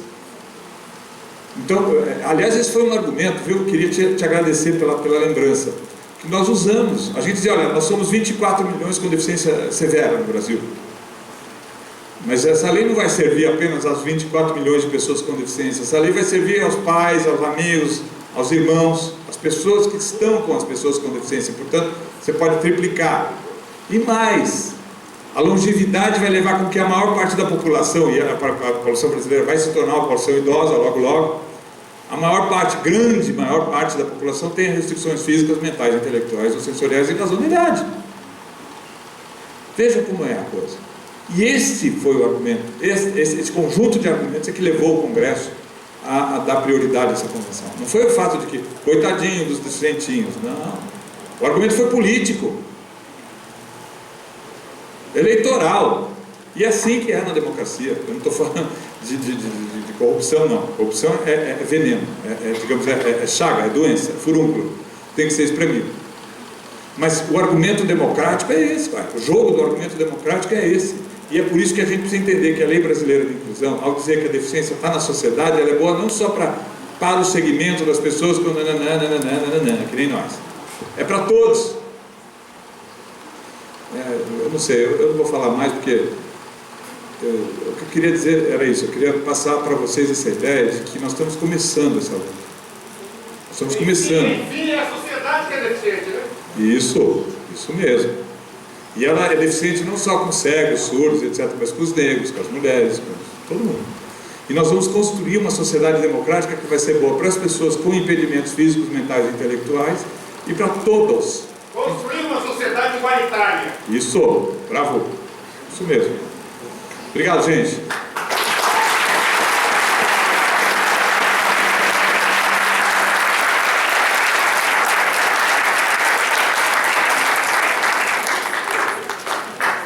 Então, aliás, esse foi um argumento, viu? Eu queria te agradecer pela lembrança, que nós usamos. A gente dizia: olha, nós somos 24 milhões com deficiência severa no Brasil. Mas essa lei não vai servir apenas às 24 milhões de pessoas com deficiência. Essa lei vai servir aos pais, aos amigos, aos irmãos, às pessoas que estão com as pessoas com deficiência. Portanto, você pode triplicar. E mais, a longevidade vai levar com que a maior parte da população, e a população brasileira vai se tornar uma população idosa logo logo, A maior parte da população tem restrições físicas, mentais, intelectuais ou sensoriais em razão da idade. Vejam como é a coisa. E esse foi o argumento, esse conjunto de argumentos é que levou o Congresso a dar prioridade a essa convenção. Não foi o fato de que, coitadinho dos dissentinhos, não. O argumento foi político, eleitoral. E é assim que é na democracia. Eu não estou falando de corrupção, não. Corrupção é veneno, digamos, é chaga, é doença, é furúnculo. Tem que ser espremido. Mas o argumento democrático é esse, cara. O jogo do argumento democrático é esse. E é por isso que a gente precisa entender que a Lei Brasileira de Inclusão, ao dizer que a deficiência está na sociedade, ela é boa não só para o segmento das pessoas que nem nós. É para todos. Eu não sei, eu não vou falar mais porque o que eu queria dizer era isso. Eu queria passar para vocês essa ideia de que nós estamos começando essa luta. Nós estamos começando. Enfim, é a sociedade que é deficiente, né? Isso mesmo. E ela é deficiente não só com cegos, surdos, etc., mas com os negros, com as mulheres, com todo mundo. E nós vamos construir uma sociedade democrática que vai ser boa para as pessoas com impedimentos físicos, mentais e intelectuais e para todos. Construir uma sociedade igualitária. Isso, bravo. Isso mesmo. Obrigado, gente.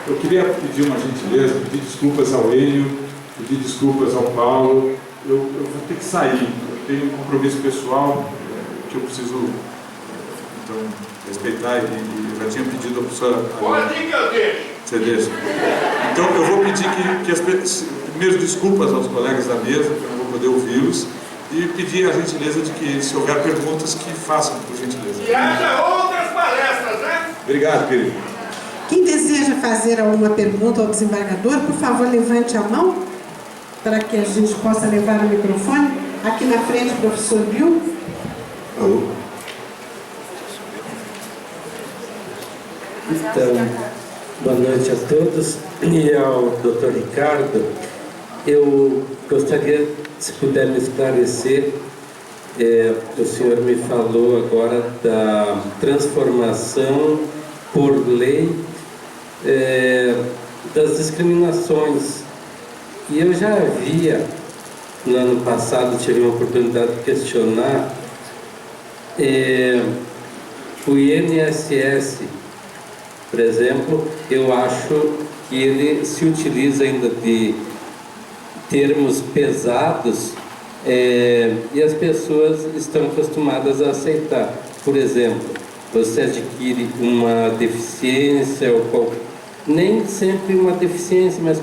Eu queria pedir uma gentileza, pedir desculpas ao Enio, pedir desculpas ao Paulo. Eu vou ter que sair, eu tenho um compromisso pessoal que eu preciso então, respeitar e eu já tinha pedido à professora... Pode ir que eu deixo. Você deixa. Então eu vou pedir primeiro desculpas aos colegas da mesa, que eu não vou poder ouvi-los, e pedir a gentileza de que, se houver perguntas, que façam, por gentileza. E haja outras palestras, né? Obrigado, querido. Quem deseja fazer alguma pergunta ao desembargador, por favor, levante a mão para que a gente possa levar o microfone. Aqui na frente, professor Bill. Alô? Então, boa noite a todos. E ao Dr. Ricardo, eu gostaria, se puder me esclarecer, o senhor me falou agora da transformação por lei das discriminações. E eu já havia, no ano passado, tive uma oportunidade de questionar o INSS, por exemplo. Eu acho que ele se utiliza ainda de termos pesados e as pessoas estão acostumadas a aceitar. Por exemplo, você adquire uma deficiência, ou nem sempre uma deficiência, mas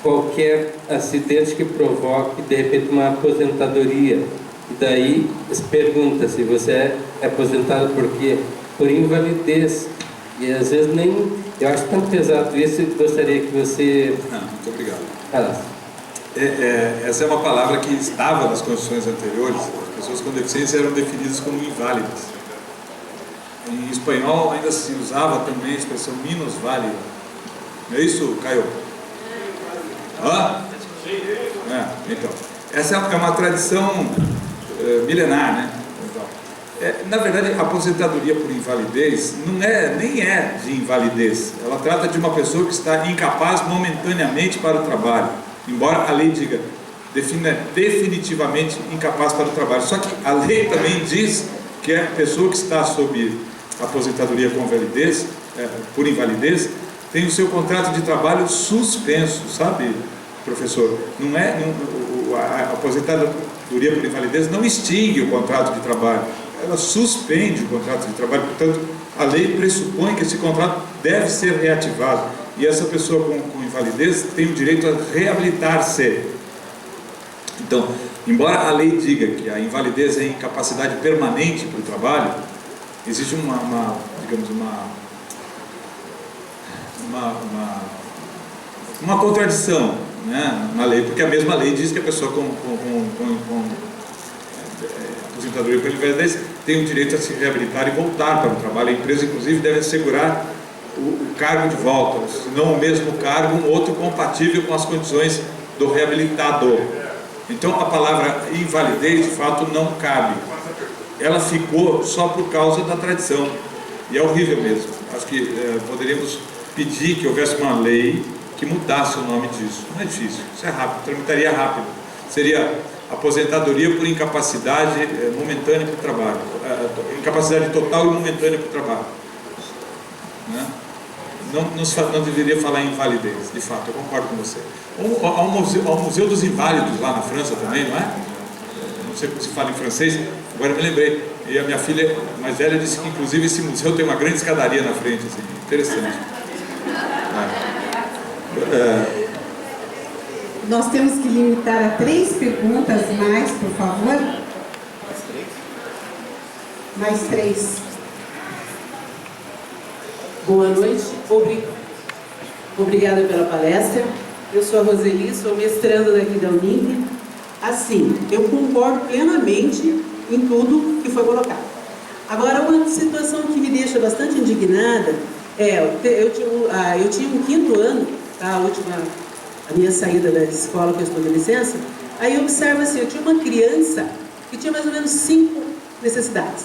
qualquer acidente que provoque, de repente, uma aposentadoria. E daí se pergunta se você é aposentado por quê? Por invalidez. E às vezes nem... Eu acho tão pesado isso, eu gostaria que você... Não, muito obrigado. falasse. Essa é uma palavra que estava nas constituições anteriores. As pessoas com deficiência eram definidas como inválidas. Em espanhol ainda se usava também a expressão minusválida. Não é isso, Caio? Hã? Então, essa é uma tradição milenar, né? Na verdade, a aposentadoria por invalidez nem é de invalidez. Ela trata de uma pessoa que está incapaz momentaneamente para o trabalho. Embora a lei diga definitivamente incapaz para o trabalho. Só que a lei também diz que a pessoa que está sob aposentadoria com invalidez, por invalidez, tem o seu contrato de trabalho suspenso, sabe, professor? A aposentadoria por invalidez não extingue o contrato de trabalho, ela suspende o contrato de trabalho. Portanto, a lei pressupõe que esse contrato deve ser reativado, e essa pessoa com invalidez tem o direito a reabilitar-se. Então, embora a lei diga que a invalidez é incapacidade permanente para o trabalho, existe uma contradição, né, na lei, porque a mesma lei diz que a pessoa com aposentadoria por invalidez tem o direito a se reabilitar e voltar para o trabalho. A empresa, inclusive, deve assegurar o cargo de volta, se não o mesmo cargo, um outro compatível com as condições do reabilitado. Então a palavra invalidez de fato não cabe. Ela ficou só por causa da tradição. E é horrível mesmo. Acho que poderíamos pedir que houvesse uma lei que mudasse o nome disso. Não é difícil, isso é rápido, tramitaria rápido. Seria aposentadoria por incapacidade momentânea para o trabalho. Incapacidade total e momentânea para o trabalho. Né? Não deveria falar em invalidez, de fato, eu concordo com você. Ao Museu dos Inválidos, lá na França também, não é? Não sei como se fala em francês, agora me lembrei. E a minha filha mais velha disse que, inclusive, esse museu tem uma grande escadaria na frente, assim, interessante. Nós temos que limitar a 3 perguntas mais, por favor. Mais 3. Boa noite, obrigada pela palestra. Eu sou a Roseli, sou mestranda daqui da Unip. Assim, eu concordo plenamente em tudo que foi colocado. Agora, uma situação que me deixa bastante indignada eu tinha um 5º ano, a minha saída da escola, que eu estou de licença, aí eu observo assim, eu tinha uma criança que tinha mais ou menos 5 necessidades.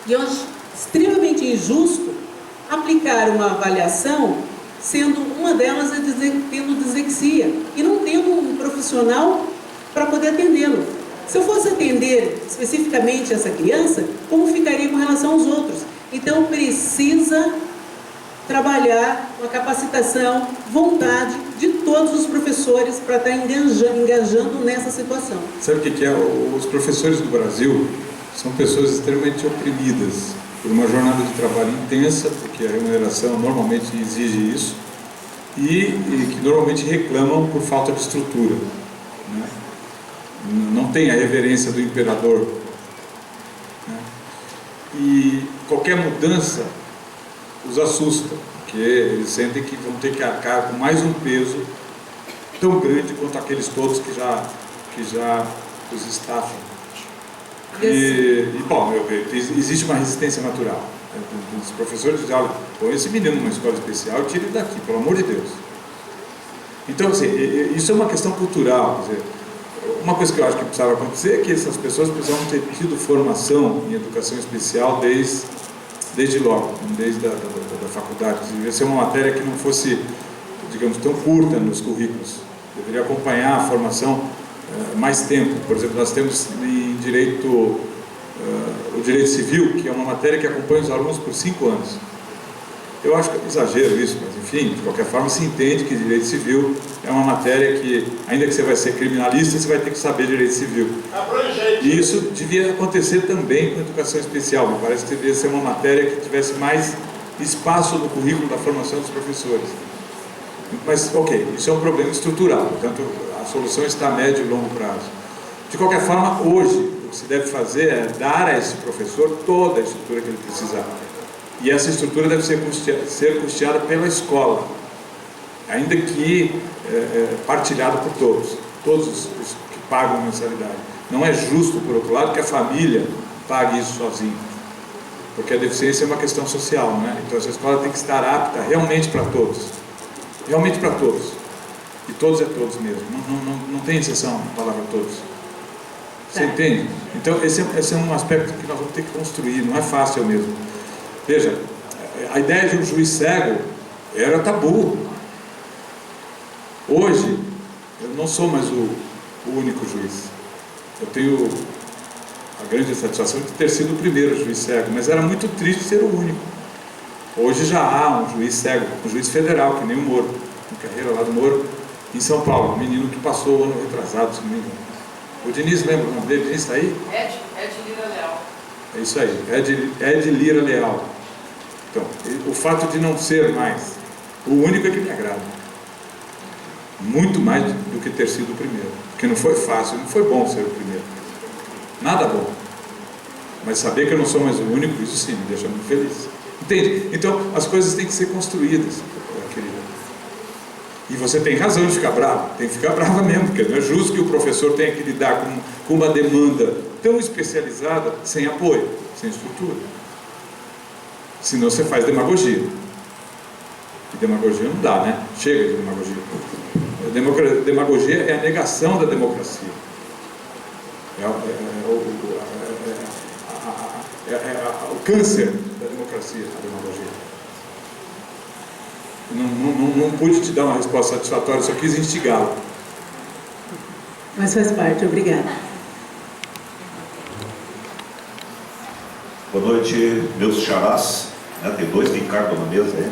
E eu acho extremamente injusto aplicar uma avaliação, sendo uma delas tendo dislexia, e não tendo um profissional para poder atendê-lo. Se eu fosse atender especificamente essa criança, como ficaria com relação aos outros? Então precisa trabalhar uma capacitação, vontade de todos os professores para estar engajando nessa situação. Sabe o que é? Os professores do Brasil são pessoas extremamente oprimidas por uma jornada de trabalho intensa, porque a remuneração normalmente exige isso, e que normalmente reclamam por falta de estrutura, né? Não tem a reverência do imperador, né? E qualquer mudança os assusta, porque eles sentem que vão ter que arcar com mais um peso tão grande quanto aqueles todos que já os estafam. Bom, existe uma resistência natural. Os professores dizem, olha, põe esse menino numa escola especial e tira ele daqui, pelo amor de Deus. Então, assim, isso é uma questão cultural. Quer dizer, uma coisa que eu acho que precisava acontecer é que essas pessoas precisavam ter tido formação em educação especial desde logo, desde a faculdade. Devia ser uma matéria que não fosse, digamos, tão curta nos currículos. Deveria acompanhar a formação mais tempo. Por exemplo, nós temos em direito, o direito civil, que é uma matéria que acompanha os alunos por 5 anos. Eu acho que é exagero isso, mas enfim, de qualquer forma se entende que direito civil é uma matéria que, ainda que você vai ser criminalista, você vai ter que saber direito civil. E isso devia acontecer também com educação especial. Me parece que deveria ser uma matéria que tivesse mais espaço no currículo da formação dos professores. Mas, ok, isso é um problema estrutural, portanto, a solução está a médio e longo prazo. De qualquer forma, hoje, o que se deve fazer é dar a esse professor toda a estrutura que ele precisar. E essa estrutura deve ser custeada pela escola, ainda que partilhada por todos os que pagam a mensalidade. Não é justo, por outro lado, que a família pague isso sozinha, porque a deficiência é uma questão social, né? Então essa escola tem que estar apta realmente para todos. Realmente para todos. E todos é todos mesmo. Não tem exceção na palavra todos. Você entende? Então esse é um aspecto que nós vamos ter que construir. Não é fácil mesmo. Veja, a ideia de um juiz cego era tabu. Hoje, eu não sou mais o único juiz. Eu tenho a grande satisfação de ter sido o primeiro juiz cego, mas era muito triste ser o único. Hoje já há um juiz cego, um juiz federal, que nem o Moro, em carreira lá do Moro, em São Paulo, um menino que passou o ano retrasado, se não me engano. O Diniz, lembra o nome dele? Diniz está aí? Ed Lira Leal. É isso aí, Ed Lira Leal. Então, o fato de não ser mais o único é que me agrada. Muito mais do que ter sido o primeiro. Porque não foi fácil, não foi bom ser o primeiro. Nada bom. Mas saber que eu não sou mais o único, isso sim, me deixa muito feliz. Entende? Então, as coisas têm que ser construídas, querida. E você tem razão de ficar bravo. Tem que ficar brava mesmo, porque não é justo que o professor tenha que lidar com uma demanda tão especializada, sem apoio, sem estrutura. Senão você faz demagogia. E demagogia não dá, né? Chega de demagogia. Demagogia é a negação da democracia. O câncer da democracia, a demagogia. Não pude te dar uma resposta satisfatória, só quis instigá-lo. Mas faz parte, obrigada. Boa noite, meus xarás. Tem dois Ricardo na mesa aí.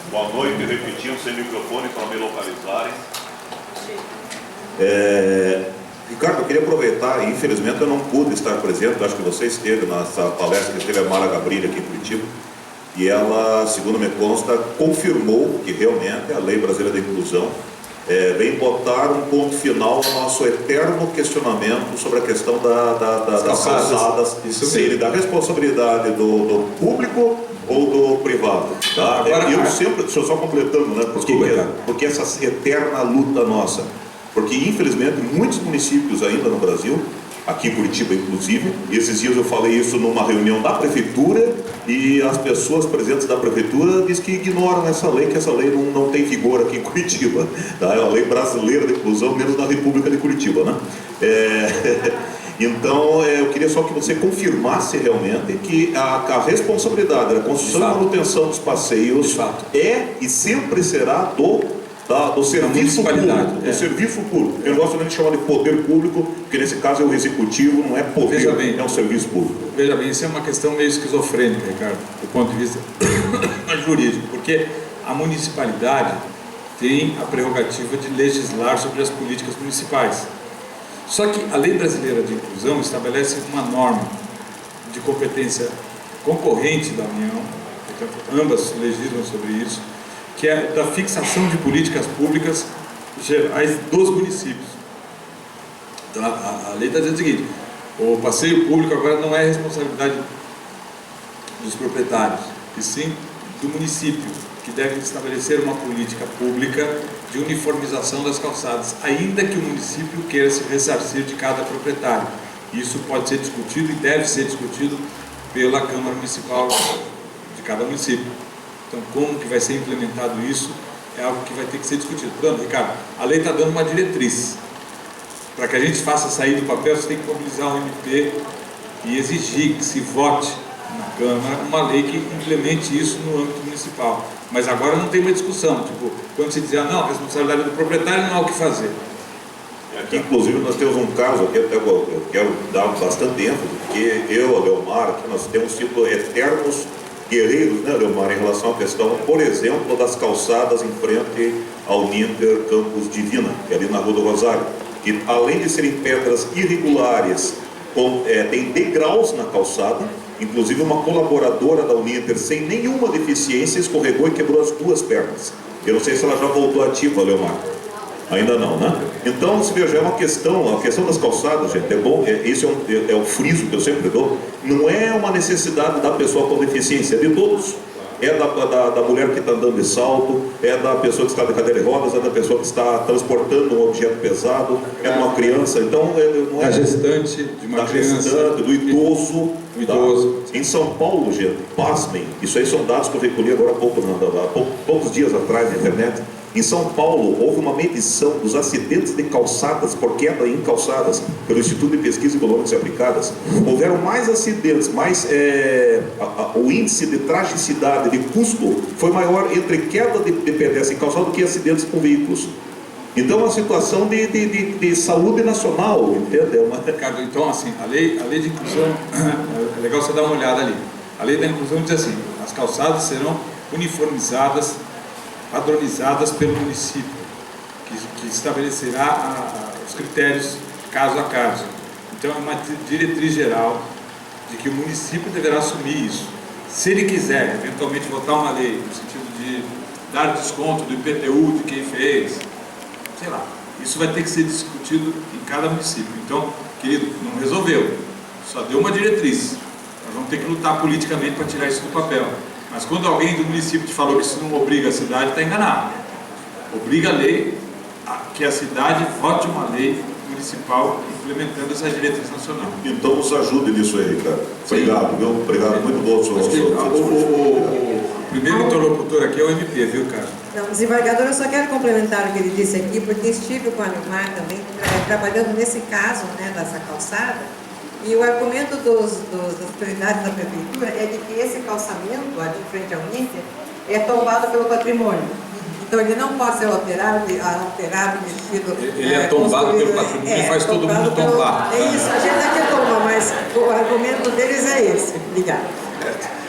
Boa noite, repetindo sem microfone para me localizarem. Ricardo, eu queria aproveitar, infelizmente eu não pude estar presente, acho que você esteve nessa palestra que teve a Mara Gabrilha aqui em Curitiba, e ela, segundo me consta, confirmou que realmente a Lei Brasileira da Inclusão vem botar um ponto final ao nosso eterno questionamento sobre a questão das calçadas, se da responsabilidade do público ou do privado. Tá? Agora, eu sempre, deixa eu só completando, né? Porque essa eterna luta nossa, porque infelizmente muitos municípios ainda no Brasil, aqui em Curitiba inclusive, e esses dias eu falei isso numa reunião da prefeitura, e as pessoas presentes da prefeitura dizem que ignoram essa lei, que essa lei não tem vigor aqui em Curitiba, tá? É a lei brasileira de inclusão, menos na República de Curitiba, né? Então, eu queria só que você confirmasse realmente que a responsabilidade da construção e manutenção dos passeios e sempre será do serviço público, do serviço público. Eu não gosto nem de chamar de poder público, porque nesse caso é o executivo, não é poder, é um serviço público. Veja bem, isso é uma questão meio esquizofrênica, Ricardo, do ponto de vista jurídico, porque a municipalidade tem a prerrogativa de legislar sobre as políticas municipais. Só que a Lei Brasileira de Inclusão estabelece uma norma de competência concorrente da União, portanto, ambas legislam sobre isso, que é da fixação de políticas públicas gerais dos municípios. Então, a lei está dizendo o seguinte: o passeio público agora não é responsabilidade dos proprietários, e sim do município, que deve estabelecer uma política pública de uniformização das calçadas, ainda que o município queira se ressarcir de cada proprietário. Isso pode ser discutido e deve ser discutido pela Câmara Municipal de cada município. Então, como que vai ser implementado isso é algo que vai ter que ser discutido. Portanto, Ricardo, a lei está dando uma diretriz. Para que a gente faça sair do papel, você tem que mobilizar o MP e exigir que se vote na Câmara uma lei que implemente isso no âmbito municipal. Mas agora não tem uma discussão, tipo, quando se dizer, não, a responsabilidade do proprietário não há o que fazer. Aqui, inclusive, nós temos um caso aqui, até eu quero dar bastante ênfase, porque eu, a Leomar, aqui nós temos sido eternos guerreiros, né, Leomar, em relação à questão, por exemplo, das calçadas em frente ao Ninter Campos Divina, que é ali na Rua do Rosário, que além de serem pedras irregulares, tem degraus na calçada. Inclusive uma colaboradora da Uninter sem nenhuma deficiência escorregou e quebrou as duas pernas. Eu não sei se ela já voltou ativa, Leomar. Ainda não, né? Então, se veja, é uma questão, a questão das calçadas, gente, é bom, esse é o friso que eu sempre dou, não é uma necessidade da pessoa com deficiência, é de todos. É da mulher que está andando de salto, é da pessoa que está de cadeira de rodas, é da pessoa que está transportando um objeto pesado, é de uma criança, então não é da gestante, de uma criança, gestante, do idoso. Tá? Em São Paulo, gente, pasmem, isso aí são dados que eu recolhi agora há poucos dias atrás na internet. Em São Paulo, houve uma medição dos acidentes de calçadas por queda em calçadas pelo Instituto de Pesquisa Econômicas e Aplicadas. Houveram mais acidentes, o índice de tragicidade, de custo, foi maior entre queda de pedestre em calçada do que acidentes com veículos. Então, é uma situação de saúde nacional, entende? Ricardo, então, assim, a lei de inclusão, é legal você dar uma olhada ali. A lei da inclusão diz assim: as calçadas serão uniformizadas, padronizadas pelo município, que estabelecerá os critérios caso a caso. Então, é uma diretriz geral de que o município deverá assumir isso. Se ele quiser, eventualmente, votar uma lei no sentido de dar desconto do IPTU de quem fez, sei lá, isso vai ter que ser discutido em cada município. Então, querido, não resolveu, só deu uma diretriz. Nós vamos ter que lutar politicamente para tirar isso do papel. Mas quando alguém do município te falou que isso não obriga a cidade, está enganado. Obriga a lei que a cidade vote uma lei municipal implementando essa diretriz nacional. Então nos ajude nisso aí, Ricardo. Obrigado, viu? Obrigado, muito bom o seu o primeiro interlocutor aqui é o MP, viu, cara? Não, desembargador, eu só quero complementar o que ele disse aqui, porque estive com a Nilmar também, trabalhando nesse caso, né, dessa calçada, e o argumento das prioridades da prefeitura é de que esse calçamento, lá de frente ao Inter, é tombado pelo patrimônio. Então ele não pode ser alterado, mexido. Ele é tombado pelo patrimônio e faz todo mundo tombar. É isso, a gente aqui toma, mas o argumento deles é esse. Obrigada.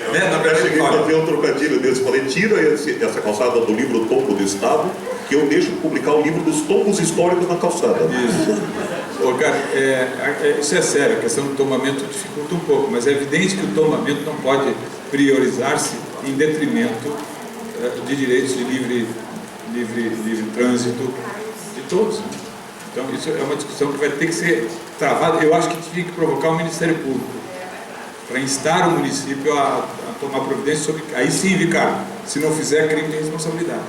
Eu cheguei a fazer um trocadilho deles, falei, tira essa calçada do livro Tombo do Estado, que eu deixo publicar o livro dos tombos históricos na calçada. Isso. Ô, cara, isso é sério, a questão do tombamento dificulta um pouco, mas é evidente que o tombamento não pode priorizar-se em detrimento de direitos de livre trânsito de todos. Né? Então, isso é uma discussão que vai ter que ser travada. Eu acho que tinha que provocar o Ministério Público para instar o município a tomar providência sobre... Aí sim, Ricardo, se não fizer, crime de responsabilidade.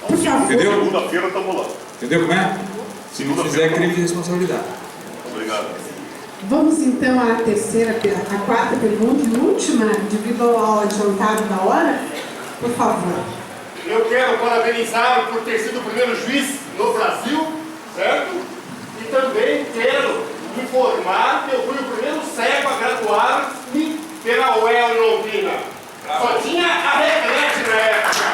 Por favor. Entendeu? Segunda-feira estamos lá. Entendeu como é? Se não fizer, crime de responsabilidade. Obrigado. Vamos então à quarta pergunta e última, devido ao adiantado da hora. Por favor. Eu quero parabenizá-lo por ter sido o primeiro juiz no Brasil, certo? E também quero informar que eu fui o primeiro cego a graduar-me pela UEL em Londrina. Só tinha a regrete na época.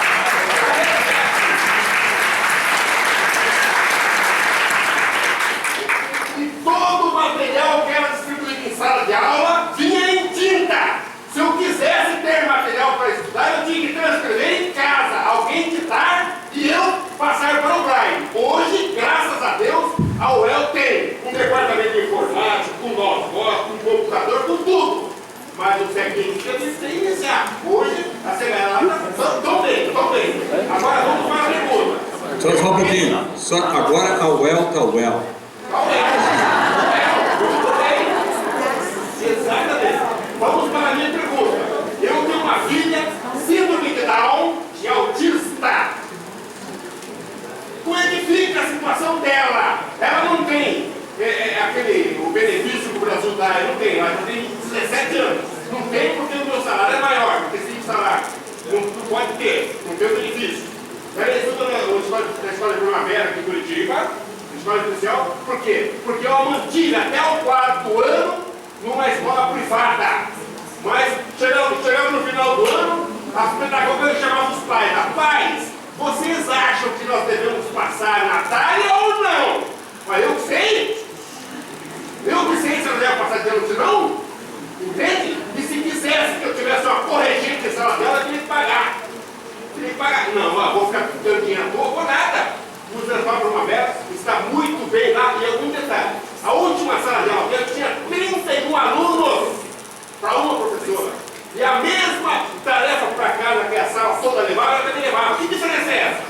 E todo o material que era distribuído em sala de aula vinha em tinta. Se eu quisesse ter material para estudar, eu tinha que transcrever em casa, alguém ditar e eu passar para o Braille. Hoje, graças a Deus, a UEL tem um departamento de informática, com notebook, com computador, com tudo. Mas o ceguinho que eles têm iniciar. Hoje, a CBLA estão bem. Agora vamos para a pergunta. Só um pouquinho. Agora a UEL está UEL. Exatamente. Vamos para a minha pergunta. Eu tenho uma filha, síndrome de Down e autista. Como é que fica a situação dela? Ela não tem o benefício que o Brasil dá, eu não tenho. Ela já tem 17 anos. Não tem porque o meu salário é maior, porque tem salário. Não pode ter, não tem o benefício. Ela estuda na escola de primavera aqui em Curitiba, escola especial. Por quê? Porque eu a mantive até o 4º ano numa escola privada. Mas chegando no final do ano, as pedagogas chamavam os pais. Pais, vocês acham que nós devemos passar na Natália ou não? Mas eu que sei. Eu que sei se eu devo passar de ano se não. Entende? E se quisesse que eu tivesse uma corregente em sala dela, eu tinha que pagar. Não, vou ficar dando dinheiro à toa, vou nada. O Zezal Primavera está muito bem lá e algum detalhe. A última sala de aula dela tinha 31 alunos para uma professora. E a mesma tarefa para casa que a sala toda levava, ela também levava. Que diferença é essa?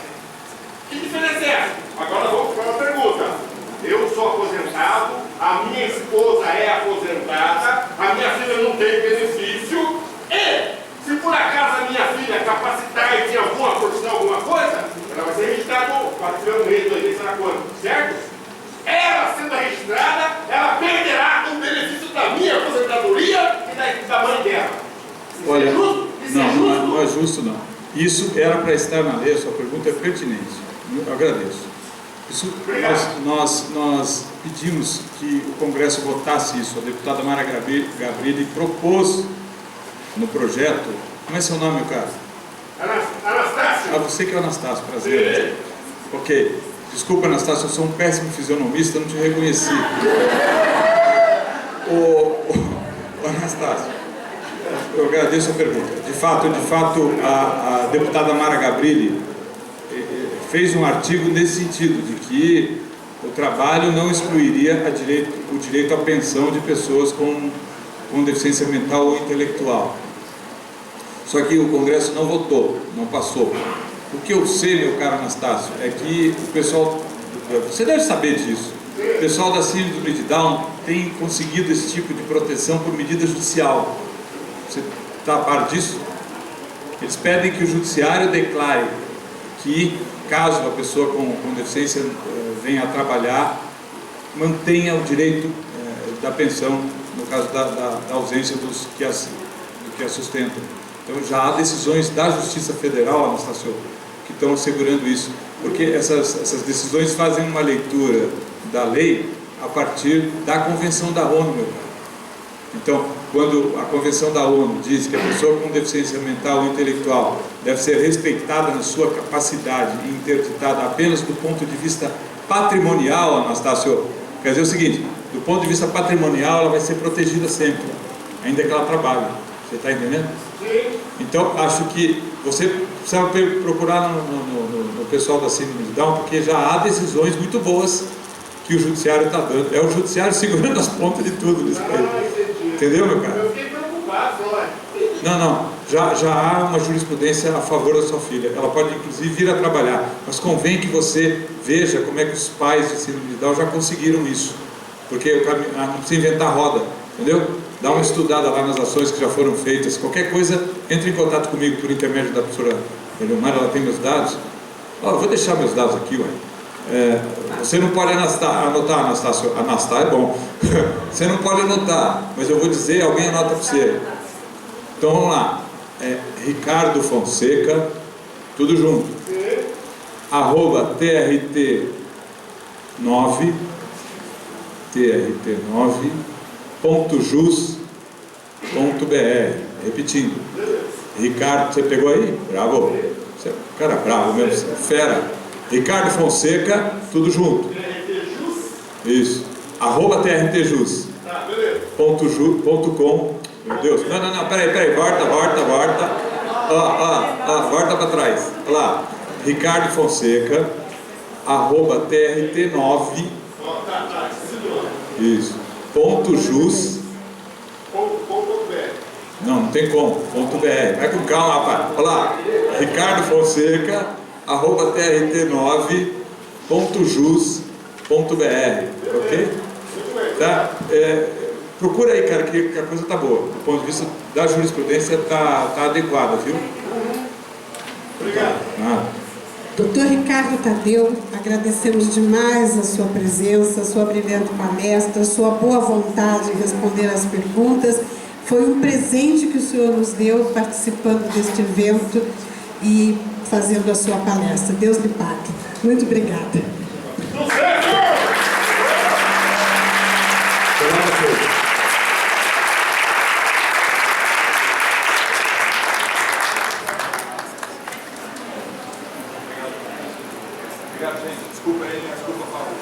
Que diferença é essa? Agora vamos para uma pergunta. Eu sou aposentado, a minha esposa é aposentada, a minha filha não tem benefício e, se por acaso a minha filha capacitar e ter alguma porção, alguma coisa, ela vai ser registrada no 4º mês, 2 meses, será quando? Certo? Ela sendo registrada, ela perderá o benefício da minha aposentadoria e da mãe dela. Olha, é justo? não é justo não. Isso era para estar na lei, a sua pergunta é pertinente. Eu agradeço. Isso, nós pedimos que o Congresso votasse isso. A deputada Mara Gabrilli propôs no projeto. Como é seu nome, cara? Anastácio. Você que é o Anastácio, prazer. Ok. Desculpa, Anastácio, eu sou um péssimo fisionomista, não te reconheci. Ô, Anastácio, eu agradeço a pergunta. De fato, a deputada Mara Gabrilli fez um artigo nesse sentido, de que o trabalho não excluiria o direito à pensão de pessoas com deficiência mental ou intelectual. Só que o Congresso não votou, não passou. O que eu sei, meu caro Anastácio, é que o pessoal, você deve saber disso, o pessoal da síndrome de Down tem conseguido esse tipo de proteção por medida judicial. Você está a par disso? Eles pedem que o judiciário declare que, caso a pessoa com deficiência venha a trabalhar, mantenha o direito da pensão, no caso da ausência dos que a sustentam. Então já há decisões da Justiça Federal, Anastácio, que estão assegurando isso, porque essas decisões fazem uma leitura da lei a partir da Convenção da ONU, meu caro. Então, quando a Convenção da ONU diz que a pessoa com deficiência mental ou intelectual deve ser respeitada na sua capacidade e interditada apenas do ponto de vista patrimonial, Anastácio, quer dizer o seguinte, do ponto de vista patrimonial ela vai ser protegida sempre, ainda que ela trabalhe. Você está entendendo? Então, acho que você precisa procurar no pessoal da Síndrome de Down, porque já há decisões muito boas que o judiciário está dando. É o judiciário segurando as pontas de tudo nesse país. Entendeu, meu cara? Eu fiquei preocupado, olha. Não. Já há uma jurisprudência a favor da sua filha. Ela pode, inclusive, vir a trabalhar. Mas convém que você veja como é que os pais de Síndrome de Down já conseguiram isso. Porque não precisa inventar roda. Entendeu? Dá uma estudada lá nas ações que já foram feitas. Qualquer coisa, entre em contato comigo por intermédio da professora Eleomar. Ela tem meus dados. Eu vou deixar meus dados aqui, ué. Você não pode anotar, Anastácio. Anastar é bom. Você não pode anotar, mas eu vou dizer, alguém anota para você. Então vamos lá. Ricardo Fonseca, tudo junto. @ trt9.jus.br. Repetindo. Ricardo, você pegou aí? Bravo. Você é um cara bravo mesmo, você é fera. Ricardo Fonseca, tudo junto. Isso. @ trtjus.com. Meu Deus. Não, peraí. Volta. Volta para trás. Olha lá. Ricardo Fonseca, @ trt9. Isso. .jus. Não tem como. .br. Vai com calma, rapaz. Olha lá. Ricardo Fonseca, @ trt9.jus.br. Ok? Tá? Procura aí, cara, que a coisa tá boa. Do ponto de vista da jurisprudência, tá adequada, viu? Obrigado. Doutor Ricardo Tadeu, agradecemos demais a sua presença, a sua brilhante palestra, a sua boa vontade em responder às perguntas. Foi um presente que o senhor nos deu participando deste evento e fazendo a sua palestra. Deus lhe pague. Muito obrigada. Obrigado, gente. Desculpa aí, desculpa, Paulo.